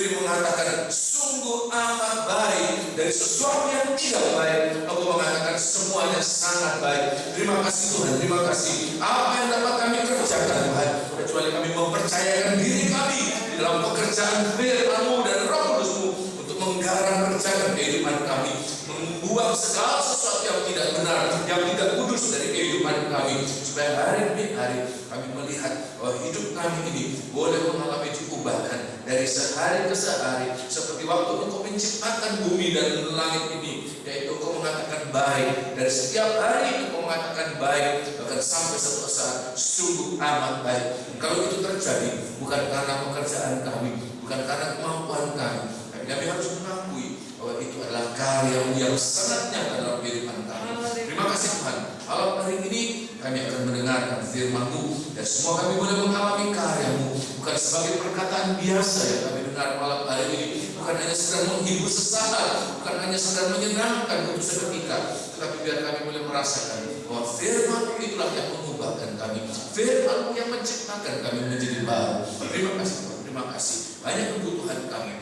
sendiri mengatakan, sungguh amat baik. Dari sesuatu yang tidak baik, Engkau mengatakan semuanya sangat baik. Terima kasih Tuhan, terima kasih. Apa yang dapat kami kerjakan Tuhan, kecuali kami mempercayakan diri kami di dalam pekerjaan firman-Mu dan Roh Kudus-Mu untuk menggarap kerjaan kehidupan kami, membuang segala sesuatu yang tidak benar, yang tidak kudus dari kehidupan kami, supaya hari demi hari kami melihat bahwa hidup kami ini boleh mengalami diubahkan dari sehari ke sehari, seperti waktu Engkau menciptakan bumi dan langit ini, yaitu Engkau mengatakan baik. Dari setiap hari Engkau mengatakan baik, bahkan sampai suatu saat sungguh amat baik. Kalau itu terjadi bukan karena pekerjaan kami, bukan karena kemampuan kami, tapi kami harus mengakui bahwa itu adalah karya-Mu yang sangat nyata dalam kehidupan kami. Terima kasih Tuhan. Malam hari ini kami akan mendengarkan firman-Mu, dan semua kami boleh mengalami karya-Mu, bukan sebagai perkataan biasa yang kami dengar malam hari ini, bukan hanya sedang menghibur sesaat, bukan hanya sedang menyenangkan untuk seketika, tetapi biar kami boleh merasakan bahwa firman-Mu itulah yang mengubahkan kami, firman-Mu yang menciptakan kami menjadi baru. Terima kasih Tuhan, terima kasih. Banyak kebutuhan kami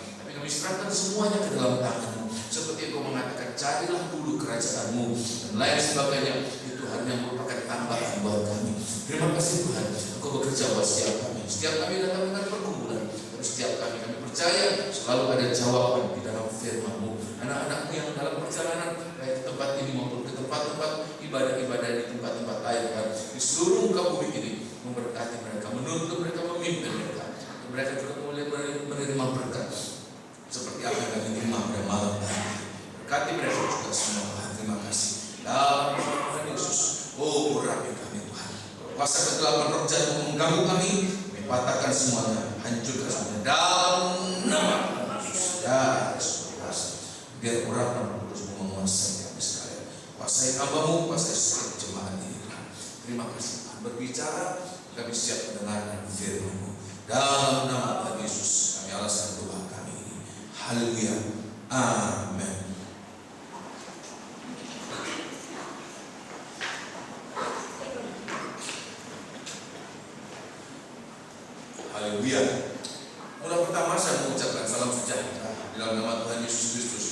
serahkan semuanya ke dalam tangan-Mu, seperti Engkau mengatakan, carilah dulu kerajaan-Mu dan lain sebagainya, itu hanya merupakan tambahan buat kami. Terima kasih Tuhan, Engkau bekerja buat setiap kami. Setiap kami datang dengan pergumulan, tapi setiap kami percaya selalu ada jawaban di dalam firman-Mu. Anak-anak-Mu yang dalam perjalanan baik di tempat ini maupun ke tempat-tempat ibadah-ibadah di tempat-tempat lain, di seluruh muka bumi ini, memberkati mereka, menuntun mereka, memimpin mereka. Mereka juga boleh menerima berkat seperti apa yang kami terima pada malam hari. Berkati mereka juga semua Tuhan. Terima kasih. Dalam nama Tuhan Yesus, oh urapi kami Tuhan. Kuasa kegelapan roh jahat mengganggu kami, patahkan semuanya, hancurkan semuanya. Dalam nama Tuhan Yesus. Ya Yesus, biar urapan roh kudus menguasai kami sekalian. Kuasai hamba-Mu, kuasai seluruh jemaat ini Tuhan. Terima kasih Tuhan. Berbicara, kami siap mendengarkan firman-Mu. Dalam nama Tuhan Yesus, kami alaskan doa kami. Haleluya. Amin. Haleluya. Mula pertama saya mengucapkan salam sejahtera dalam nama Tuhan Yesus Kristus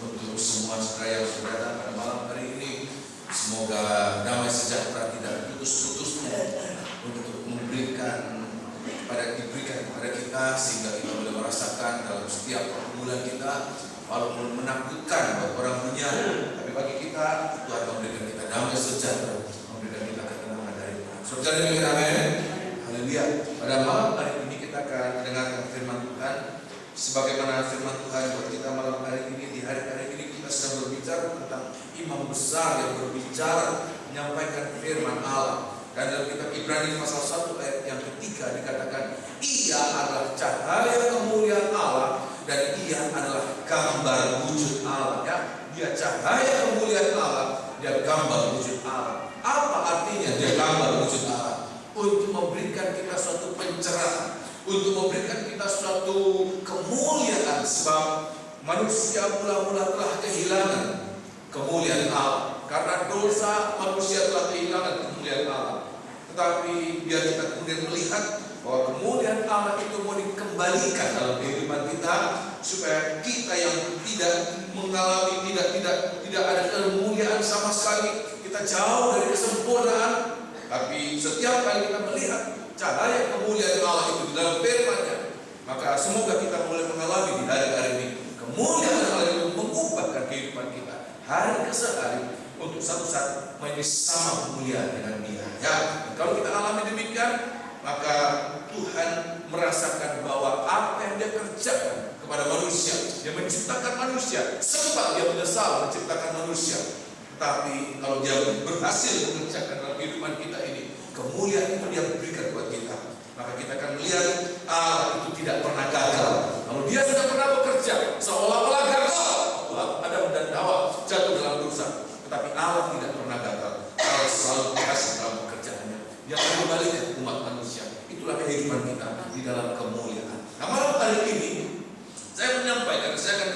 untuk semua saudara yang sudah datang pada malam hari ini. Semoga damai sejahtera tidak putus-putus untuk diberikan kepada kita, sehingga kita boleh merasakan dalam setiap pergumulan kita, walaupun menakutkan buat orang dunia, tapi bagi kita Tuhan memberikan kita damai sejahtera, memberikan kita ketenangan dari Tuhan. Saudara yang amin. Haleluya. Pada malam hari ini kita akan mendengarkan firman Tuhan, sebagaimana firman Tuhan buat kita malam hari ini. Di hari-hari ini kita sedang berbicara tentang imam besar yang berbicara, menyampaikan firman Allah. Dan dalam kitab Ibrani pasal 1 ayat yang ketiga dikatakan, ia adalah cahaya kemuliaan Allah dan ia adalah gambar wujud Allah. Ya, dia cahaya kemuliaan Allah, dia gambar wujud Allah. Apa artinya dia gambar wujud Allah? Untuk memberikan kita suatu pencerahan, untuk memberikan kita suatu kemuliaan, sebab manusia mula-mula telah kehilangan kemuliaan Allah. Karena dosa manusia telah kehilangan kemuliaan Allah. Tetapi biar kita kemudian melihat bahwa kemuliaan Allah itu mau dikembalikan dalam kehidupan kita, supaya kita yang tidak mengalami tidak ada kemuliaan sama sekali, kita jauh dari kesempurnaan. Tapi setiap kali kita melihat cahaya kemuliaan Allah itu di dalam firman-Nya, maka semoga kita boleh mengalami di hari-hari ini kemuliaan Allah itu mengubahkan kehidupan kita hari ke hari, untuk satu saat menjadi sama kemuliaan dengan Dia. Ya, kalau kita alami demikian, maka Tuhan merasakan bahwa apa yang Dia kerjakan kepada manusia, Dia menciptakan manusia, sempat Dia menyesal menciptakan manusia. Tapi kalau Dia berhasil mengerjakan dalam kehidupan kita ini, kemuliaan itu Dia berikan buat kita, maka kita akan melihat Allah itu tidak pernah gagal. Kalau Dia sudah pernah bekerja, seolah-olah gagal, Adam dan Hawa jatuh dalam dosa. Tetapi Allah tidak pernah gagal. Allah selalu berhasil dalam pekerjaannya. Dia mengembalikan umat manusia. Itulah kehidupan kita di dalam kemuliaan. Nah, malam hari ini saya akan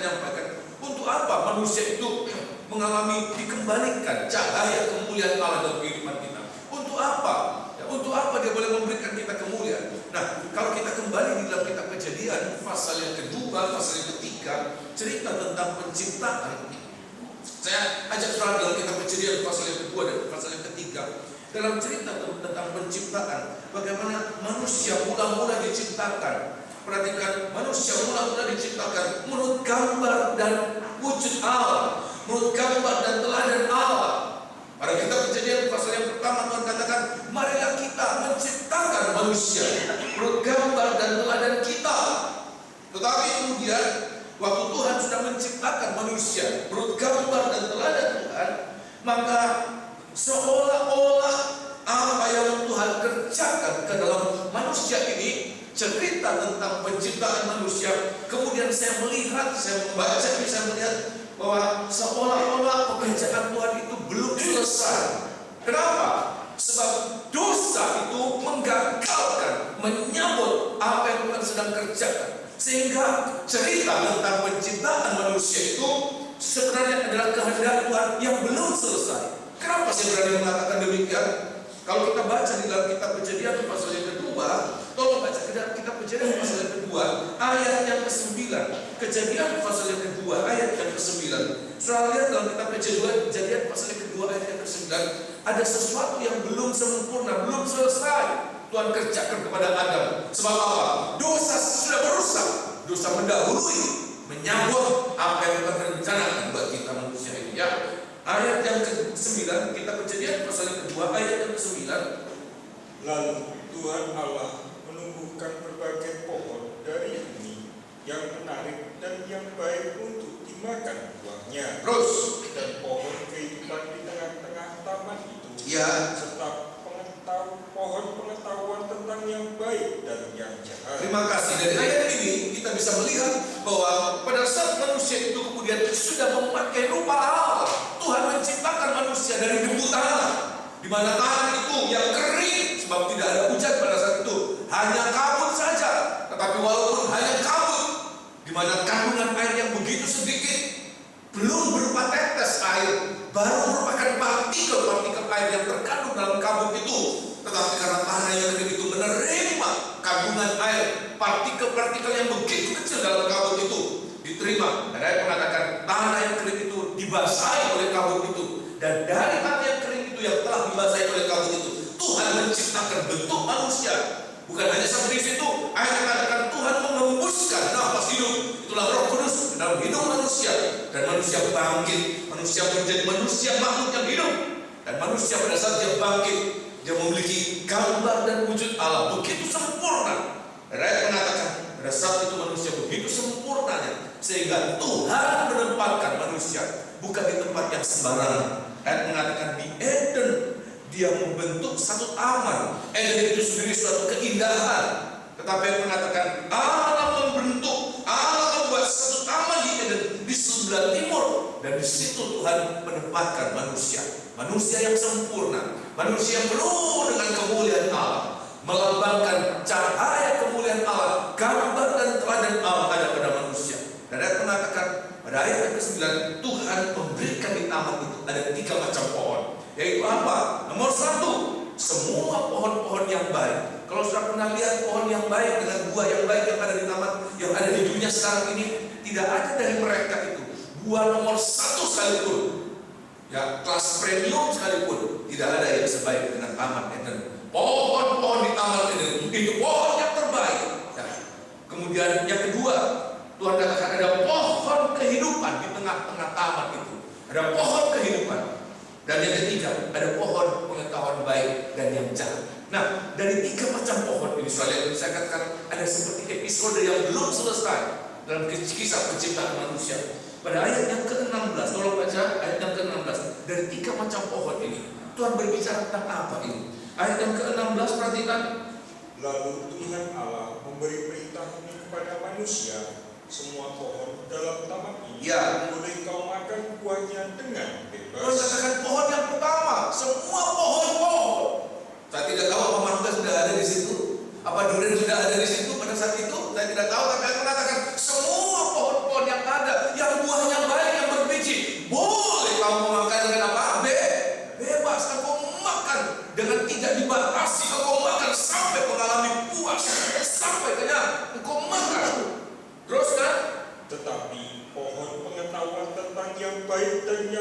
menyampaikan untuk apa manusia itu mengalami dikembalikan cahaya kemuliaan Allah dalam kehidupan kita. Untuk apa? Ya, untuk apa Dia boleh memberikan kita kemuliaan? Nah, kalau kita kembali di dalam kitab Kejadian pasal yang kedua, pasal yang ketiga, cerita tentang penciptaan. Saya ajak saudara dalam kitab Kejadian pasal yang kedua dan pasal yang ketiga, dalam cerita tentang penciptaan, bagaimana manusia mula-mula diciptakan. Perhatikan, manusia mula-mula diciptakan menurut gambar dan wujud Allah, menurut gambar dan teladan Allah. Pada kitab Kejadian pasal yang pertama, Tuhan katakan, marilah kita menciptakan manusia menurut gambar dan teladan kita. Tetapi kemudian waktu Tuhan sudah menciptakan manusia menurut gambar dan teladan Tuhan, maka seolah-olah apa yang Tuhan kerjakan ke dalam manusia ini, cerita tentang penciptaan manusia, kemudian saya melihat, saya membaca ini, saya melihat bahwa seolah-olah pekerjaan Tuhan itu belum selesai. Kenapa? Sebab dosa itu menggagalkan, menyambut apa yang Tuhan sedang kerjakan. Sehingga cerita tentang penciptaan manusia itu sebenarnya adalah kehendak Tuhan yang belum selesai. Kenapa saya berani mengatakan demikian? Kalau kita baca di dalam kitab Kejadian pasal yang kedua, tolong baca kitab Kejadian pasal yang kedua, ayat yang ke-9. Kejadian pasal yang kedua, ayat yang ke-9. Saudara lihat dalam kitab Kejadian pasal yang kedua, ayat yang ke-9, ada sesuatu yang belum sempurna, belum selesai Tuhan kerjakan kepada Adam. Sebab apa? Dosa sudah merusak, dosa mendahului, menyambut apa yang Tuhan rencanakan buat kita manusia ini. Ya. Ayat yang ke-9, kitab Kejadian pasal yang kedua, ayat yang ke-9. Lalu Tuhan Allah menumbuhkan berbagai pohon dari bumi yang menarik dan yang baik untuk dimakan buahnya. Terus, dan pohon kehidupan di tengah-tengah taman itu, ya, serta pohon pengetahuan tentang yang baik dan yang jahat. Terima kasih. Dari ayat ini kita bisa melihat bahwa pada saat manusia itu kemudian sudah memakai rupa Allah, Tuhan menciptakan manusia dari debu tanah, di mana tanah itu yang kering sebab tidak ada hujan pada saat itu, hanya kabut saja. Tetapi walaupun hanya kabut, di mana kandungan air yang begitu sedikit, belum berupa tetes air, baru merupakan partikel-partikel air yang terkandung dalam kabut itu. Tetapi karena tanah yang kering itu menerima kandungan air, partikel-partikel yang begitu kecil dalam kabut itu diterima. Dan ayat mengatakan tanah yang kering itu dibasahi oleh kabut itu. Dan dari tanah yang kering itu yang telah dibasahi oleh kabut itu, Tuhan menciptakan bentuk manusia. Bukan hanya sampai di situ, ayat mengatakan Tuhan mengembuskan nafas hidup, itulah Roh Kudus dalam hidup manusia, dan manusia bangkit, manusia menjadi manusia makhluk yang hidup. Dan manusia pada saat dia bangkit, dia memiliki gambar dan wujud Allah begitu sempurna. Dan ayat mengatakan pada saat itu manusia begitu sempurnanya, sehingga Tuhan menempatkan manusia bukan di tempat yang sembarangan. Ayat mengatakan di Eden dia membentuk satu taman. Eden itu sendiri suatu keindahan. Tetapi yang mengatakan Allah membentuk, Allah membuat satu taman di Eden di sebelah timur, dan di situ Tuhan menempatkan manusia, manusia yang sempurna, manusia yang penuh dengan kemuliaan Allah, melambangkan cahaya kemuliaan Allah, gambar dan teladan Allah ada pada manusia. Dan ayat mengatakan pada ayat ke-9, Tuhan memberikan di taman itu ada 3 macam pohon. Yaitu apa? Nomor 1, semua pohon-pohon yang baik. Kalau sudah pernah lihat pohon yang baik dengan buah yang baik yang ada di taman, yang ada di dunia sekarang ini, tidak ada dari mereka itu buah nomor 1 sekalipun, ya kelas premium sekalipun, tidak ada yang sebaik dengan taman Eden. Pohon-pohon di taman Eden itu pohon yang terbaik. Ya. Kemudian yang kedua, Tuhan katakan ada pohon kehidupan di tengah-tengah taman itu. Ada pohon kehidupan. Dan yang ketiga, ada pohon pengetahuan baik dan yang jahat. Nah, dari 3 macam pohon ini, soalnya saya katakan ada seperti episode yang belum selesai dalam kisah penciptaan manusia. Pada ayat yang ke-16, tolong baca ayat yang ke-16. Dari 3 macam pohon ini, Tuhan berbicara tentang apa ini? Ayat yang ke-16, perhatikan. Lalu Tuhan Allah memberi perintah ini kepada manusia, semua pohon dalam taman ini boleh kau makan buahnya dengan bebas. Tuhan katakan pohon yang pertama, semua pohon-pohon. Saya tidak tahu apa mangga sudah ada di situ, apa durian sudah ada di situ pada saat itu. Saya tidak tahu, tapi aku katakan semua pohon-pohon yang ada, yang buahnya baik, yang berbiji, boleh kamu makan dengan apa? Bebas, kau makan dengan tidak dibatasi. Kau makan sampai mengalami puas, sampai kenyang. Kau makan.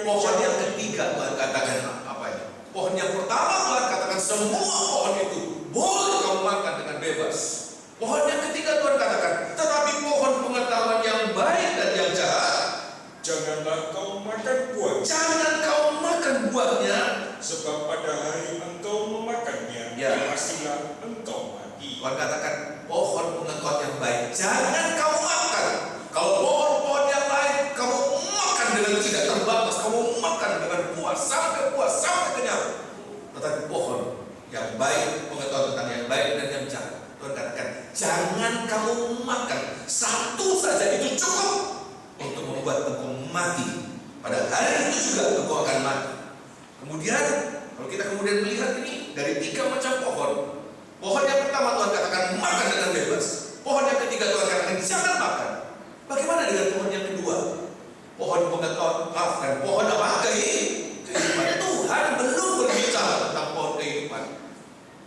Pohon yang ketiga Tuhan katakan apa ini? Pohon yang pertama Tuhan katakan semua pohon itu boleh kamu makan dengan bebas. Pohon yang ketiga Tuhan katakan, tetapi pohon pengetahuan yang baik dan yang jahat, janganlah kau makan buahnya. Jangan kau makan buahnya, sebab pada hari engkau memakannya, pastilah engkau mati. Tuhan katakan pohon pengetahuan yang baik jangan kau makan. Kalau pohon-pohon yang lain kamu makan dengan tidak terbatas, kamu makan dengan puas sampai kenyang. Tetapi pohon yang baik, pengetahuan tentang yang baik dan yang jahat, Tuhan katakan jangan kamu makan. Satu saja itu cukup untuk membuat engkau mati. Pada hari itu juga engkau akan mati. Kemudian kalau kita kemudian melihat ini dari 3 macam pohon. Pohon yang pertama Tuhan katakan makan dengan bebas. Pohon yang ketiga Tuhan katakan jangan makan. Bagaimana dengan pohon yang kedua? Pohon pengetahuan, dan pohon apa? Kehidupan. Tuhan belum berbicara tentang pohon kehidupan.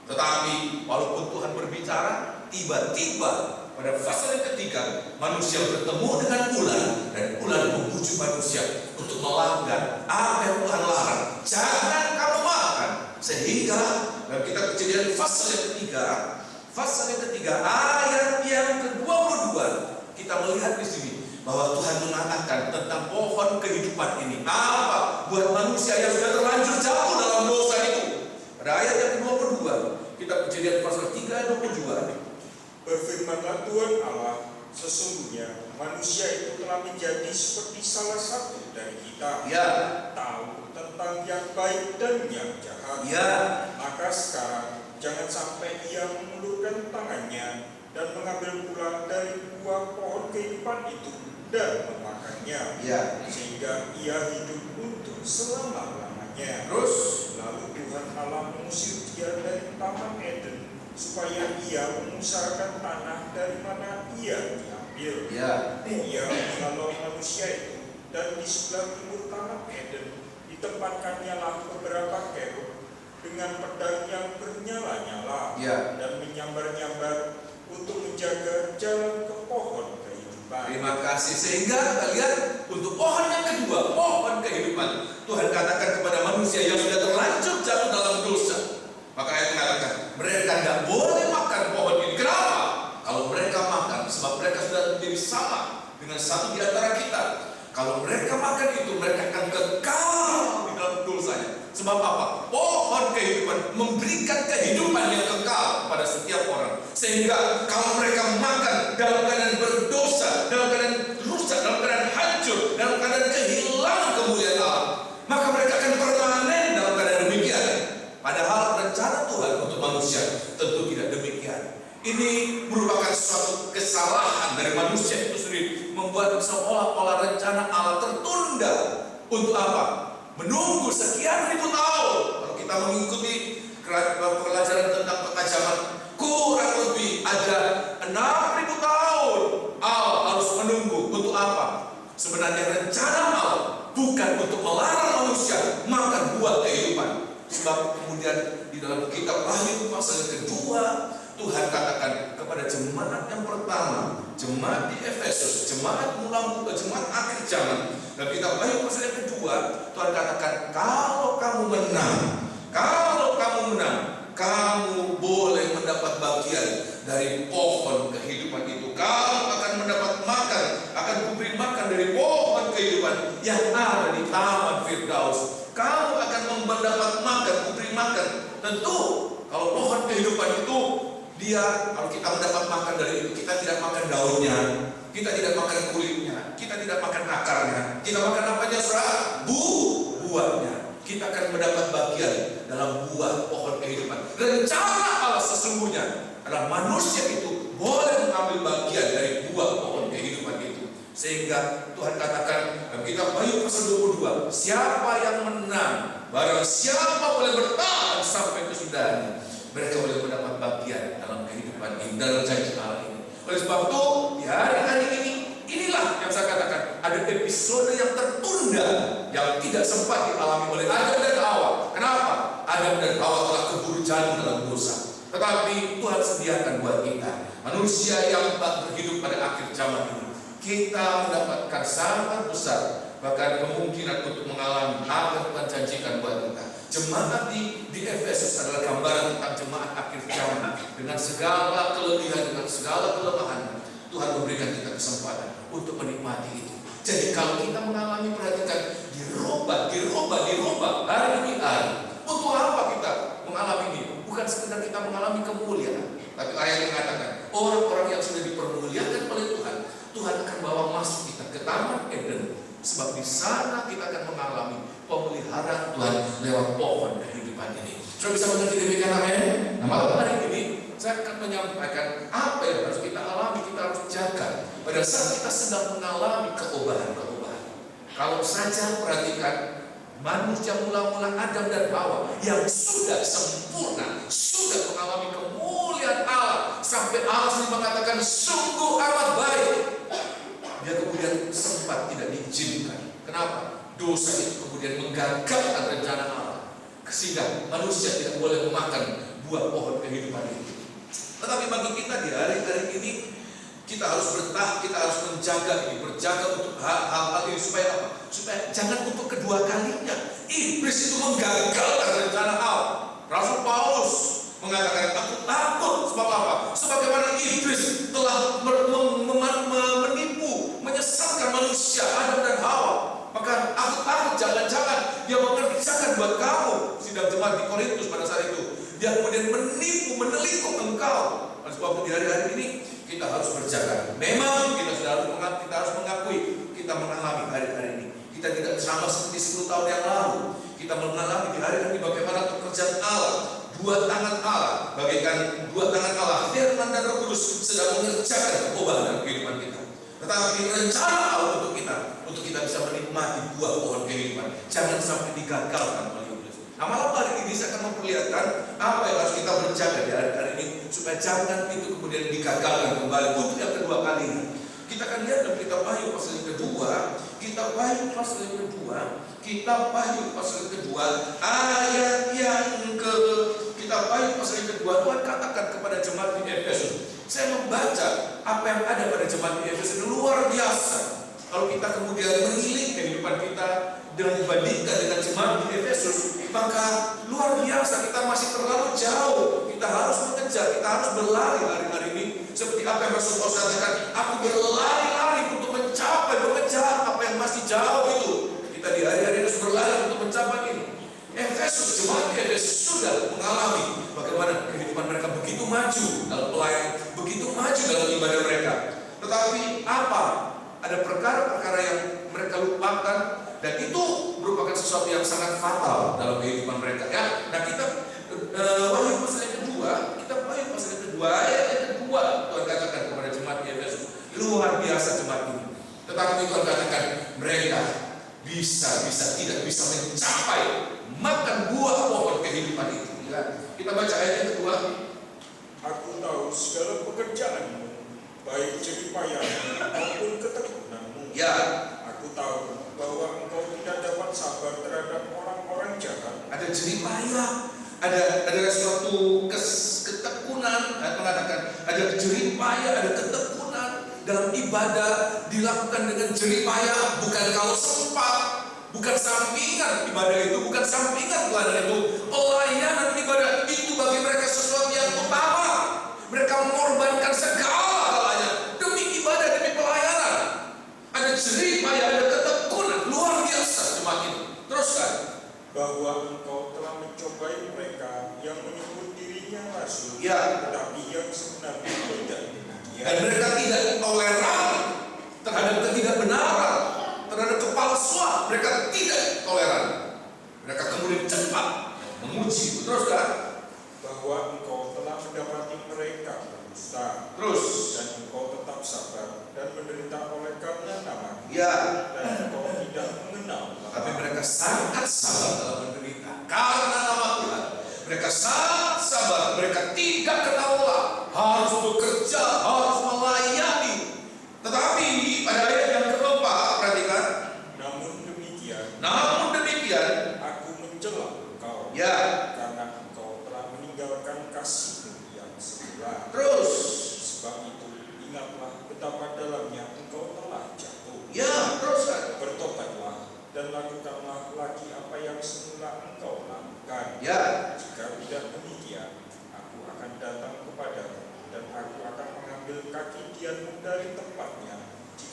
Tetapi walaupun Tuhan berbicara, tiba-tiba pada fase yang ketiga manusia bertemu dengan ular, dan ular membujuk manusia untuk melanggar apa yang Tuhan larang. Jangan kamu makan. Sehingga dalam kitab Kejadian fase yang ketiga ayat yang ke-22 kita melihat di sini bahwa Tuhan mengatakan tentang pohon kehidupan ini. Apa buat manusia yang sudah terlanjur jatuh dalam dosa itu? Pada ayat yang ke-22 kitab Kejadian pasal 3 ayat 22. Berfirmanlah Tuhan Allah, sesungguhnya manusia itu telah menjadi seperti salah satu dari kita, tahu tentang yang baik dan yang jahat. Maka sekarang jangan sampai ia mengulurkan tangannya dan mengambil pula dari buah pohon kehidupan itu dan memakannya, sehingga ia hidup untuk selama-lamanya. Terus lalu Tuhan Allah mengusir dia dari Taman Eden, supaya ia mengusahakan tanah dari mana ia diambil. Ia menghalau manusia itu, dan di sebelah timur Taman Eden ditempatkannya lah beberapa kerub dengan pedang yang bernyala-nyala dan menyambar-nyambar untuk menjaga jalan ke pohon kehidupan. Terima kasih. Sehingga kita lihat untuk pohon yang kedua, pohon kehidupan, Tuhan katakan kepada manusia yang sudah terlanjur jatuh dalam dosa. Maka ayat mengatakan mereka tidak boleh makan pohon ini. Kenapa? Kalau mereka makan, sebab mereka sudah menjadi sama dengan satu di antara kita. Kalau mereka makan itu, mereka akan kekal di dalam dosanya. Sebab apa? Pohon kehidupan memberikan kehidupan yang kekal kepada setiap orang. Sehingga kalau mereka makan dalam keadaan berdosa, dalam keadaan rusak, dalam keadaan hancur, dalam keadaan kehilangan kemuliaan Allah, maka mereka akan permanen dalam keadaan demikian. Padahal rencana Tuhan untuk manusia tentu tidak demikian. Ini merupakan suatu kesalahan dari manusia itu sendiri, membuat seolah-olah rencana Allah tertunda. Untuk apa? Menunggu sekian ribu tahun. Kalau kita mengikuti pelajaran tentang petajaman, kurang lebih ada 6.000 tahun Allah harus menunggu. Untuk apa? Sebenarnya rencana Allah bukan untuk melarang manusia makan buah kehidupan. Sebab kemudian di dalam kitab Wahyu pasal kedua, Tuhan katakan kepada jemaat yang pertama, jemaat di Efesus, jemaat akhir zaman. Dan kitab Wahyu pasal yang kedua, Tuhan katakan kalau kamu menang, kamu boleh mendapat bagian dari pohon kehidupan itu. Kamu akan mendapat makan, akan kuberi makan dari pohon kehidupan yang ada di Taman Firdaus. Kamu akan mendapat makan, kuberi makan. Tentu kalau pohon kehidupan itu, kalau kita mendapat makan dari itu, kita tidak makan daunnya, kita tidak makan kulitnya, kita tidak makan akarnya, kita makan apanya? Buahnya. Kita akan mendapat bagian dalam buah pohon kehidupan. Rencana Allah sesungguhnya adalah manusia itu boleh mengambil bagian dari buah pohon kehidupan itu. Sehingga Tuhan katakan dalam kitab Wahyu pasal 22, siapa yang menang, barang siapa boleh bertahan sampai kesudahannya, mereka boleh mendapat bagian dalam kehidupan ini, dalam janji Allah ini. Oleh sebab itu, di hari-hari ini, inilah yang saya katakan, ada episode yang tertunda, yang tidak sempat dialami oleh Adam dan Hawa. Kenapa? Adam dan Hawa telah keburu jatuh dalam dosa. Tetapi Tuhan sediakan buat kita, manusia yang tak berhidup pada akhir zaman ini, kita mendapatkan sangat besar bahkan kemungkinan untuk mengalami apa yang Tuhan janjikan buat kita. Jemaat di Efesus adalah gambaran tentang jemaat akhir zaman dengan segala kelebihan, dengan segala kelemahan. Tuhan memberikan kita kesempatan untuk menikmati itu. Jadi kalau kita mengalami, perhatikan, dirubah hari demi hari. Untuk apa kita mengalami ini? Bukan sekedar kita mengalami kemuliaan, tapi ayat mengatakan orang-orang yang sudah dipermuliakan oleh Tuhan, Tuhan akan bawa masuk kita ke Taman Eden. Sebab di sana kita akan mengalami pemeliharaan Tuhan lewat pohon kehidupan ini. Sudah bisa mengerti demikian, amin? Nah, malam hari ini saya akan menyampaikan apa yang harus kita alami, kita harus jaga pada saat kita sedang mengalami keubahan-keubahan. Kalau saja perhatikan manusia mula-mula Adam dan Hawa yang sudah sempurna, sudah mengalami kemuliaan Allah, sampai Allah sendiri mengatakan sungguh amat baik. Dia kemudian sempat tidak diizinkan. Kenapa? Dosa itu kemudian menggagalkan rencana Allah, sehingga manusia tidak boleh memakan buah pohon kehidupan itu. Tetapi bagi kita di hari-hari ini, kita harus bertahan, kita harus menjaga ini, berjaga untuk hal-hal ini supaya apa? Supaya jangan untuk kedua kalinya iblis itu menggagalkan rencana Allah. Rasul Paulus mengatakan, aku takut. Sebab apa? Sebagaimana iblis telah menipu, menyesatkan manusia Adam dan Hawa, maka aku takut jangan-jangan dia mengerjakan buat kamu. Sidang jemaat di Korintus pada saat itu, dia kemudian menipu, menelikung engkau. Oleh sebab di hari-hari ini kita harus berjaga. Memang kita harus mengakui kita mengalami hari-hari ini. Kita tidak sama seperti 10 tahun yang lalu. Kita mengalami di hari-hari ini bagaimana pekerjaan Allah, dua tangan Allah, bagaikan dua tangan Allah, Firman dan Roh Kudus sedang mengerjakan perubahan dalam kehidupan kita. Tetapi rencana Allah untuk kita bisa menikmati buah pohon kehidupan, jangan sampai digagalkan oleh iblis. Nah, malam hari ini saya akan memperlihatkan apa yang harus kita berjaga di hari-hari ini supaya jangan itu kemudian digagalkan kembali untuk yang kedua kalinya. Kita akan lihat dalam kitab Wahyu pasal yang kedua, kitab Wahyu pasal yang kedua, kitab Wahyu pasal yang kedua, ayat yang ke kitab Wahyu pasal yang kedua, Tuhan katakan kepada jemaat di Efesus. Saya membaca apa yang ada pada jemaat di Efesus luar biasa. Kalau kita kemudian mengiling kehidupan kita dan dibandingkan dengan jemaat di Efesus, maka luar biasa, kita masih terlalu jauh. Kita harus mengejar, kita harus berlari hari-hari ini. Seperti apa yang Rasul Paulus katakan, aku berlari-lari untuk mencapai, mengejar apa yang masih jauh itu. Kita di hari-hari ini harus berlari untuk mencapai ini. Efesus, jemaat di Efesus sudah mengalami bagaimana kehidupan mereka begitu maju dalam pelayanan, begitu maju dalam ibadah mereka. Tetapi apa? Ada perkara-perkara yang mereka lupakan, dan itu merupakan sesuatu yang sangat fatal dalam kehidupan mereka. Ya, nah kita Wahyu pasal yang kedua, kita Wahyu pasal yang kedua, ayat yang kedua, Tuhan katakan kepada jemaat di Efesus, luar biasa jemaat ini. Tetapi Tuhan katakan mereka bisa tidak bisa mencapai makan buah pohon kehidupan itu. Ya, kita baca ayat yang kedua. Aku tahu segala pekerjaanmu, baik jeripayahmu maupun ketekunanmu. Ya, aku tahu bahwa engkau tidak dapat sabar terhadap orang-orang jahat. Ada jeripayah, ada suatu ketekunan. Mengatakan ada jeripayah, ada ketekunan dalam ibadah dilakukan dengan jeripayah, bukan kalau sempat, bukan sampingan ibadah itu, bukan sampingan pelayanan itu. Pelayanan ibadah itu bagi mereka sesuatu yang utama. Mereka mengorbankan segala galanya demi ibadah, demi pelayanan. Ada jeripayah, ada ketekunan luar biasa jemaat ini. Teruskan. Bahwa engkau telah mencobai mereka yang menyebut dirinya rasul, ya, tetapi yang sebenarnya tidak. Dan mereka tidak toleran terhadap ketidakbenaran, terhadap kepalsuan. Mereka tidak toleran. Mereka kemudian cepat menguji. Teruskan. Bahwa engkau telah mendapati mereka berdusta, terus, dan engkau tetap sabar dan menderita oleh karena nama, ya, dan engkau tidak mengenal. Tapi mereka sangat sabar dalam menderita karena nama Tuhan. Mereka sangat sabar, mereka tidak kenal Allah, harus bekerja, harus melayani. Tetapi pada ayat yang keempat, perhatikan. Namun demikian, aku mencela engkau, ya, karena engkau telah meninggalkan kasih yang semula. Terus, sebab itu ingatlah betapa dalamnya engkau telah jatuh. Ya, terus. Bertobatlah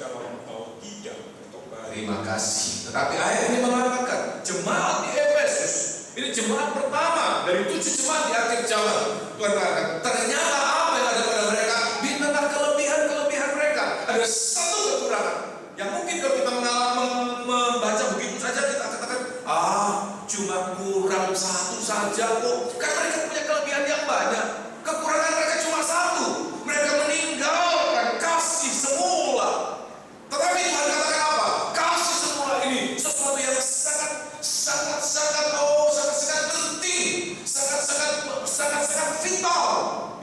jikalau engkau tidak bertobat. Terima kasih. Tetapi ayat ini mengatakan jemaat di Efesus, ini jemaat pertama dari 7 jemaat di akhir zaman. Tuhan katakan, ternyata apa yang ada pada mereka di tengah kelebihan mereka ada satu kekurangan yang mungkin kalau kita membaca begitu saja kita katakan, cuma kurang satu saja kok. Kan mereka punya kelebihan yang banyak. Kekurangan mereka cuma satu. Mereka meninggalkan kasih semula. Tetapi Tuhan katakan apa? Kasih semula ini sesuatu yang sangat penting, sangat vital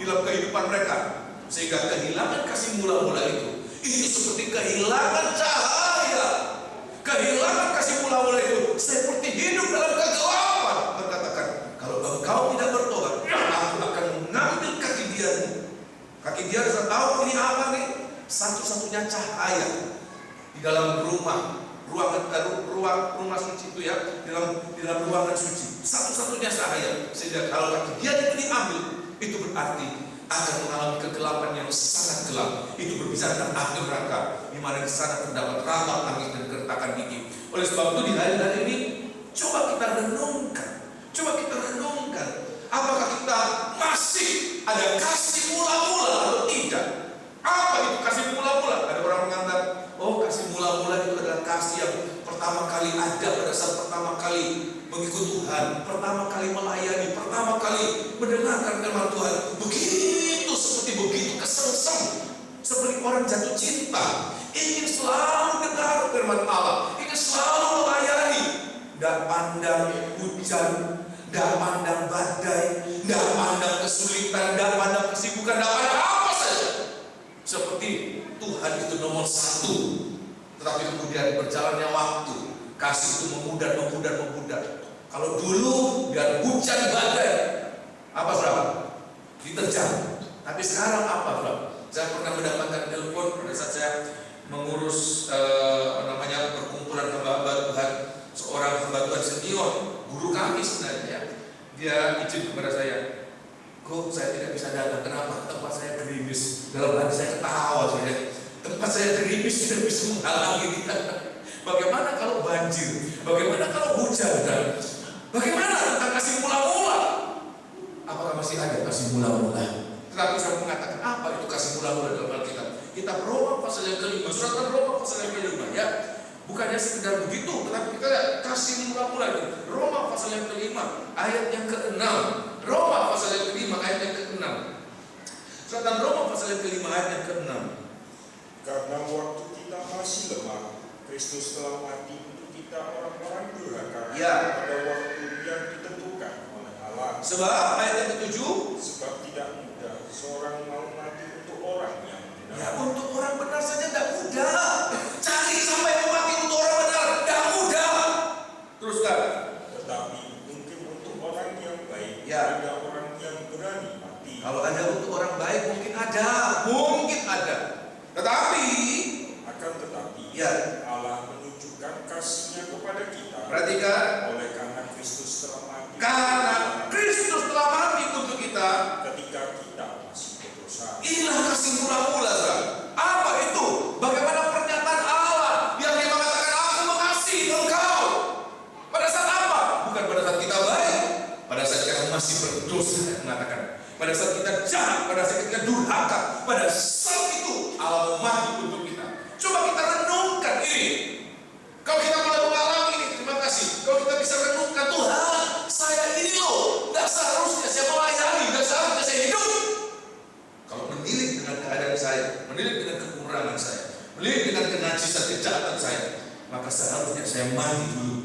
dalam kehidupan mereka. Sehingga kehilangan kasih mula-mula itu seperti kehilangan cahaya. Kehilangan kasih mula-mula itu seperti hidup dalam kegelapan. Tuhan katakan, kalau engkau tidak bertobat, aku akan mengambil kaki diamu. Kaki dia sudah tahu ini apa nih? Satu-satunya cahaya di dalam ruangan suci itu ya, di dalam ruangan suci. Satu-satunya cahaya. Sehingga kalau kaki dia itu diambil, itu berarti akan mengalami kegelapan yang sangat gelap. Itu berbicara tentang api neraka, di mana di sana terdapat ratap tangis dan gertakan gigi. Oleh sebab itu di hari-hari ini coba kita renungkan, apakah kita masih ada kasih mula-mula atau tidak? Apa itu kasih mula-mula? Ada orang menganggap, kasih mula-mula itu adalah kasih yang pertama kali ada pada saat pertama kali mengikut Tuhan, pertama kali melayani, pertama kali mendengarkan firman Tuhan. Begitu kesengsem, seperti orang jatuh cinta, ingin selalu dengar firman Allah, ingin selalu melayani, tidak pandang hujan, tidak pandang badai, tidak pandang kesulitan, tidak pandang kesibukan, tidak pandang apa saja. Seperti Tuhan itu nomor satu. Tetapi kemudian berjalannya waktu, kasih itu memudar. Kalau dulu biar hujan badai, apa saudara? Diterjang. Tapi sekarang apa, Bro? Saya pernah mendapatkan telepon pada saat saya mengurus perkumpulan hamba Tuhan, seorang hamba Tuhan senior, guru kami sebenarnya. Dia izin kepada saya, kok saya tidak bisa datang. Kenapa? Tempat saya gerimis. Dalam hati saya ketawa saja. Tempat saya gerimis tidak bisa menghalangi dia. Bagaimana kalau banjir? Bagaimana kalau hujan? Bagaimana tentang kasih mula-mula? Apakah masih ada kasih mula-mula? Tetapi saya mengatakan apa itu kasih mula-mula dalam Alkitab? Kitab Roma pasal yang ke-5, surat Roma pasal yang ke-5 ya. Bukannya sekedar begitu, tetapi kita lihat kasih mula-mula itu. Roma pasal yang ke-5 ayat yang ke-6. Roma pasal yang ke-5 ayat yang ke-6. Surat Roma pasal yang ke-5 ayat yang ke-6. Karena waktu kita masih lemah, Kristus telah mati untuk kita orang-orang durhaka. Pada waktu yang ditentukan oleh Allah. Sebab ayat yang ke-7, sebab tidak mudah seorang mau mati untuk orang yang benar. Ya, untuk orang benar saja tidak mudah. Cari sampai mau mati untuk orang benar tidak mudah. Teruskan. Tetapi mungkin untuk orang yang baik, ya. Ada orang yang berani mati. Kalau ada untuk orang baik mungkin ada. Tetapi ya. Allah menunjukkan kasih-Nya kepada kita. Perhatikan. Oleh karena Kristus telah mati. Karena Kristus telah mati untuk kita ketika kita masih berdosa. Inilah kasih mula-mula, saudara. Apa itu? Bagaimana pernyataan Allah yang Dia mengatakan aku mengasihi engkau? Pada saat apa? Bukan pada saat kita baik, pada saat kita masih berdosa. Mengatakan pada saat kita jahat, pada saat kita durhaka, pada saat itu Allah mati untuk kita. Coba kita renungkan ini. Kalau kita mulai mengalami ini, terima kasih. Kalau kita bisa renungkan, Tuhan, saya ini loh, tidak seharusnya saya melayani, tidak seharusnya saya hidup. Kalau menilik dengan keadaan saya, menilik dengan kekurangan saya, menilik dengan kenajisan kejahatan saya, maka seharusnya saya mati dulu.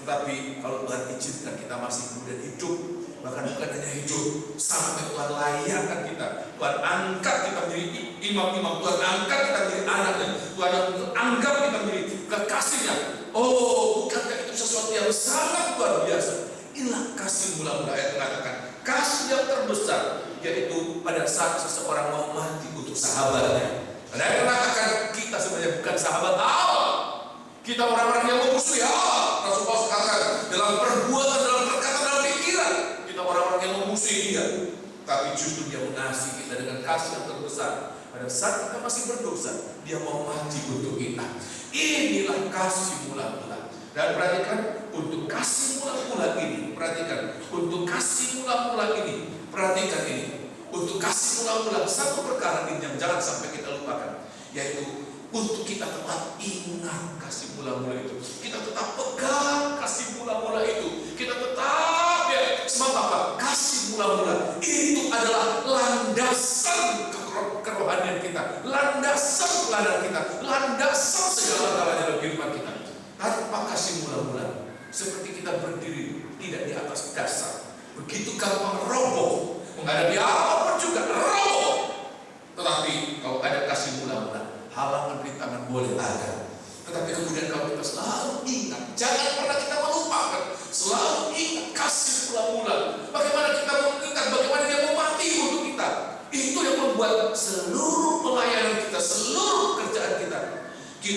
Tetapi kalau Tuhan izinkan kita masih kemudian hidup, bahkan bukan hanya hidup, sampai Tuhan layakkan kita, Tuhan angkat kita menjadi imam-imam, Tuhan angkat kita menjadi anaknya, Tuhan anggap kita menjadi kekasihnya. Bukankah itu sesuatu yang sangat luar biasa? Inilah kasih mula-mula ayat mengatakan kasih yang terbesar, yaitu pada saat seseorang mau mati untuk sahabatnya. Dan ayat mengatakan kita sebenarnya bukan sahabat Allah, kita orang-orang yang memusuhi Allah. Rasul Paulus katakan dalam perbuatan, dalam perkataan, dalam pikiran kita orang-orang yang memusuhi Dia. Tapi justru Dia mengasihi kita dengan kasih yang terbesar. Pada saat kita masih berdosa, Dia mau mati untuk kita. Inilah kasih mula-mula. Dan perhatikan, untuk kasih mula-mula ini, perhatikan, untuk kasih mula-mula ini, perhatikan ini, untuk kasih mula-mula, satu perkara ini yang jangan sampai kita lupakan, yaitu untuk kita tetap ingat kasih mula-mula itu, kita tetap pegang kasih mula-mula itu, kita tetap ya, sebab apa? Kasih mula-mula itu adalah landasan kerohanian kita, landasan teladan kita, landasan segala-galanya dalam kehidupan kita. Tanpa kasih mula-mula, seperti kita berdiri tidak di atas dasar, begitu gampang roboh, menghadapi apapun juga roboh. Tetapi kalau ada kasih mula-mula, halangan rintangan boleh ada. Tetapi kemudian kalau kita selalu ingat, jangan pernah kita melupakan, selalu ingat kasih mula-mula. Bagaimana kita mengingat, bagaimana Dia mau mati untuk kita. Itu yang membuat seluruh pelayanan kita, seluruh pekerjaan kita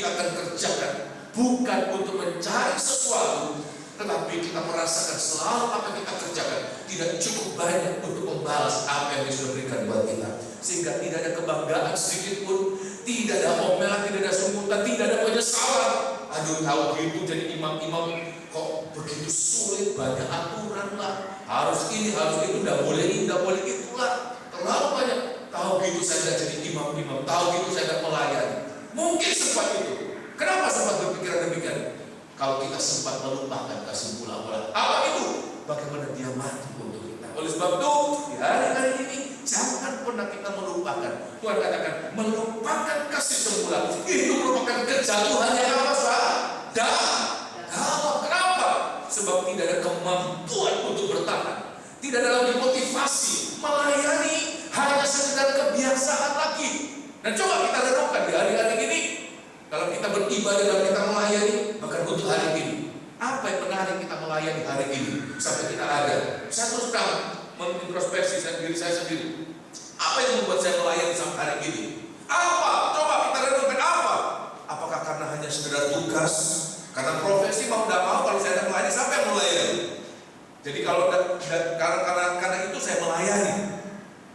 akan kerjakan. Bukan untuk mencari sesuatu, tetapi kita merasakan selalu apa yang kita kerjakan tidak cukup banyak untuk membalas apa yang Dia sudah berikan buat kita. Sehingga tidak ada kebanggaan sedikit pun, tidak ada omelan, tidak ada sunggutan, tidak ada penyesalan. Aduh, tahu gitu jadi imam-imam kok begitu sulit, banyak aturan lah, harus ini, harus itu, tidak boleh ini, tidak boleh itulah, terlalu banyak. Tahu gitu saya tidak jadi imam-imam, tahu gitu saya tidak melayani. Mungkin sempat itu. Kenapa sempat berpikiran demikian? Kalau kita sempat melupakan kasih mula-mula, apa itu? Bagaimana Dia mati untuk kita. Oleh sebab itu, di hari-hari ini jangan pernah kita melupakan. Tuhan katakan, melupakan kasih semula itu merupakan kejatuhan yang apa, saudara? Dalam. Kenapa? Sebab tidak ada kemampuan untuk bertahan, tidak ada lagi motivasi melayani, hanya sekedar kebiasaan lagi. Dan coba kita renungkan di hari-hari ini. Kalau kita beribadah dan kita melayani, bahkan untuk hari ini, apa yang menarik kita melayani hari ini sampai kita ada? Saya terus terang mengintrospeksi diri saya sendiri. Apa yang membuat saya melayani sampai hari ini? Apa? Coba kita renungkan apa? Apakah karena hanya sekedar tugas? Karena profesi mau tidak mau, kalau saya tidak melayani, siapa yang melayani? Jadi kalau karena itu saya melayani,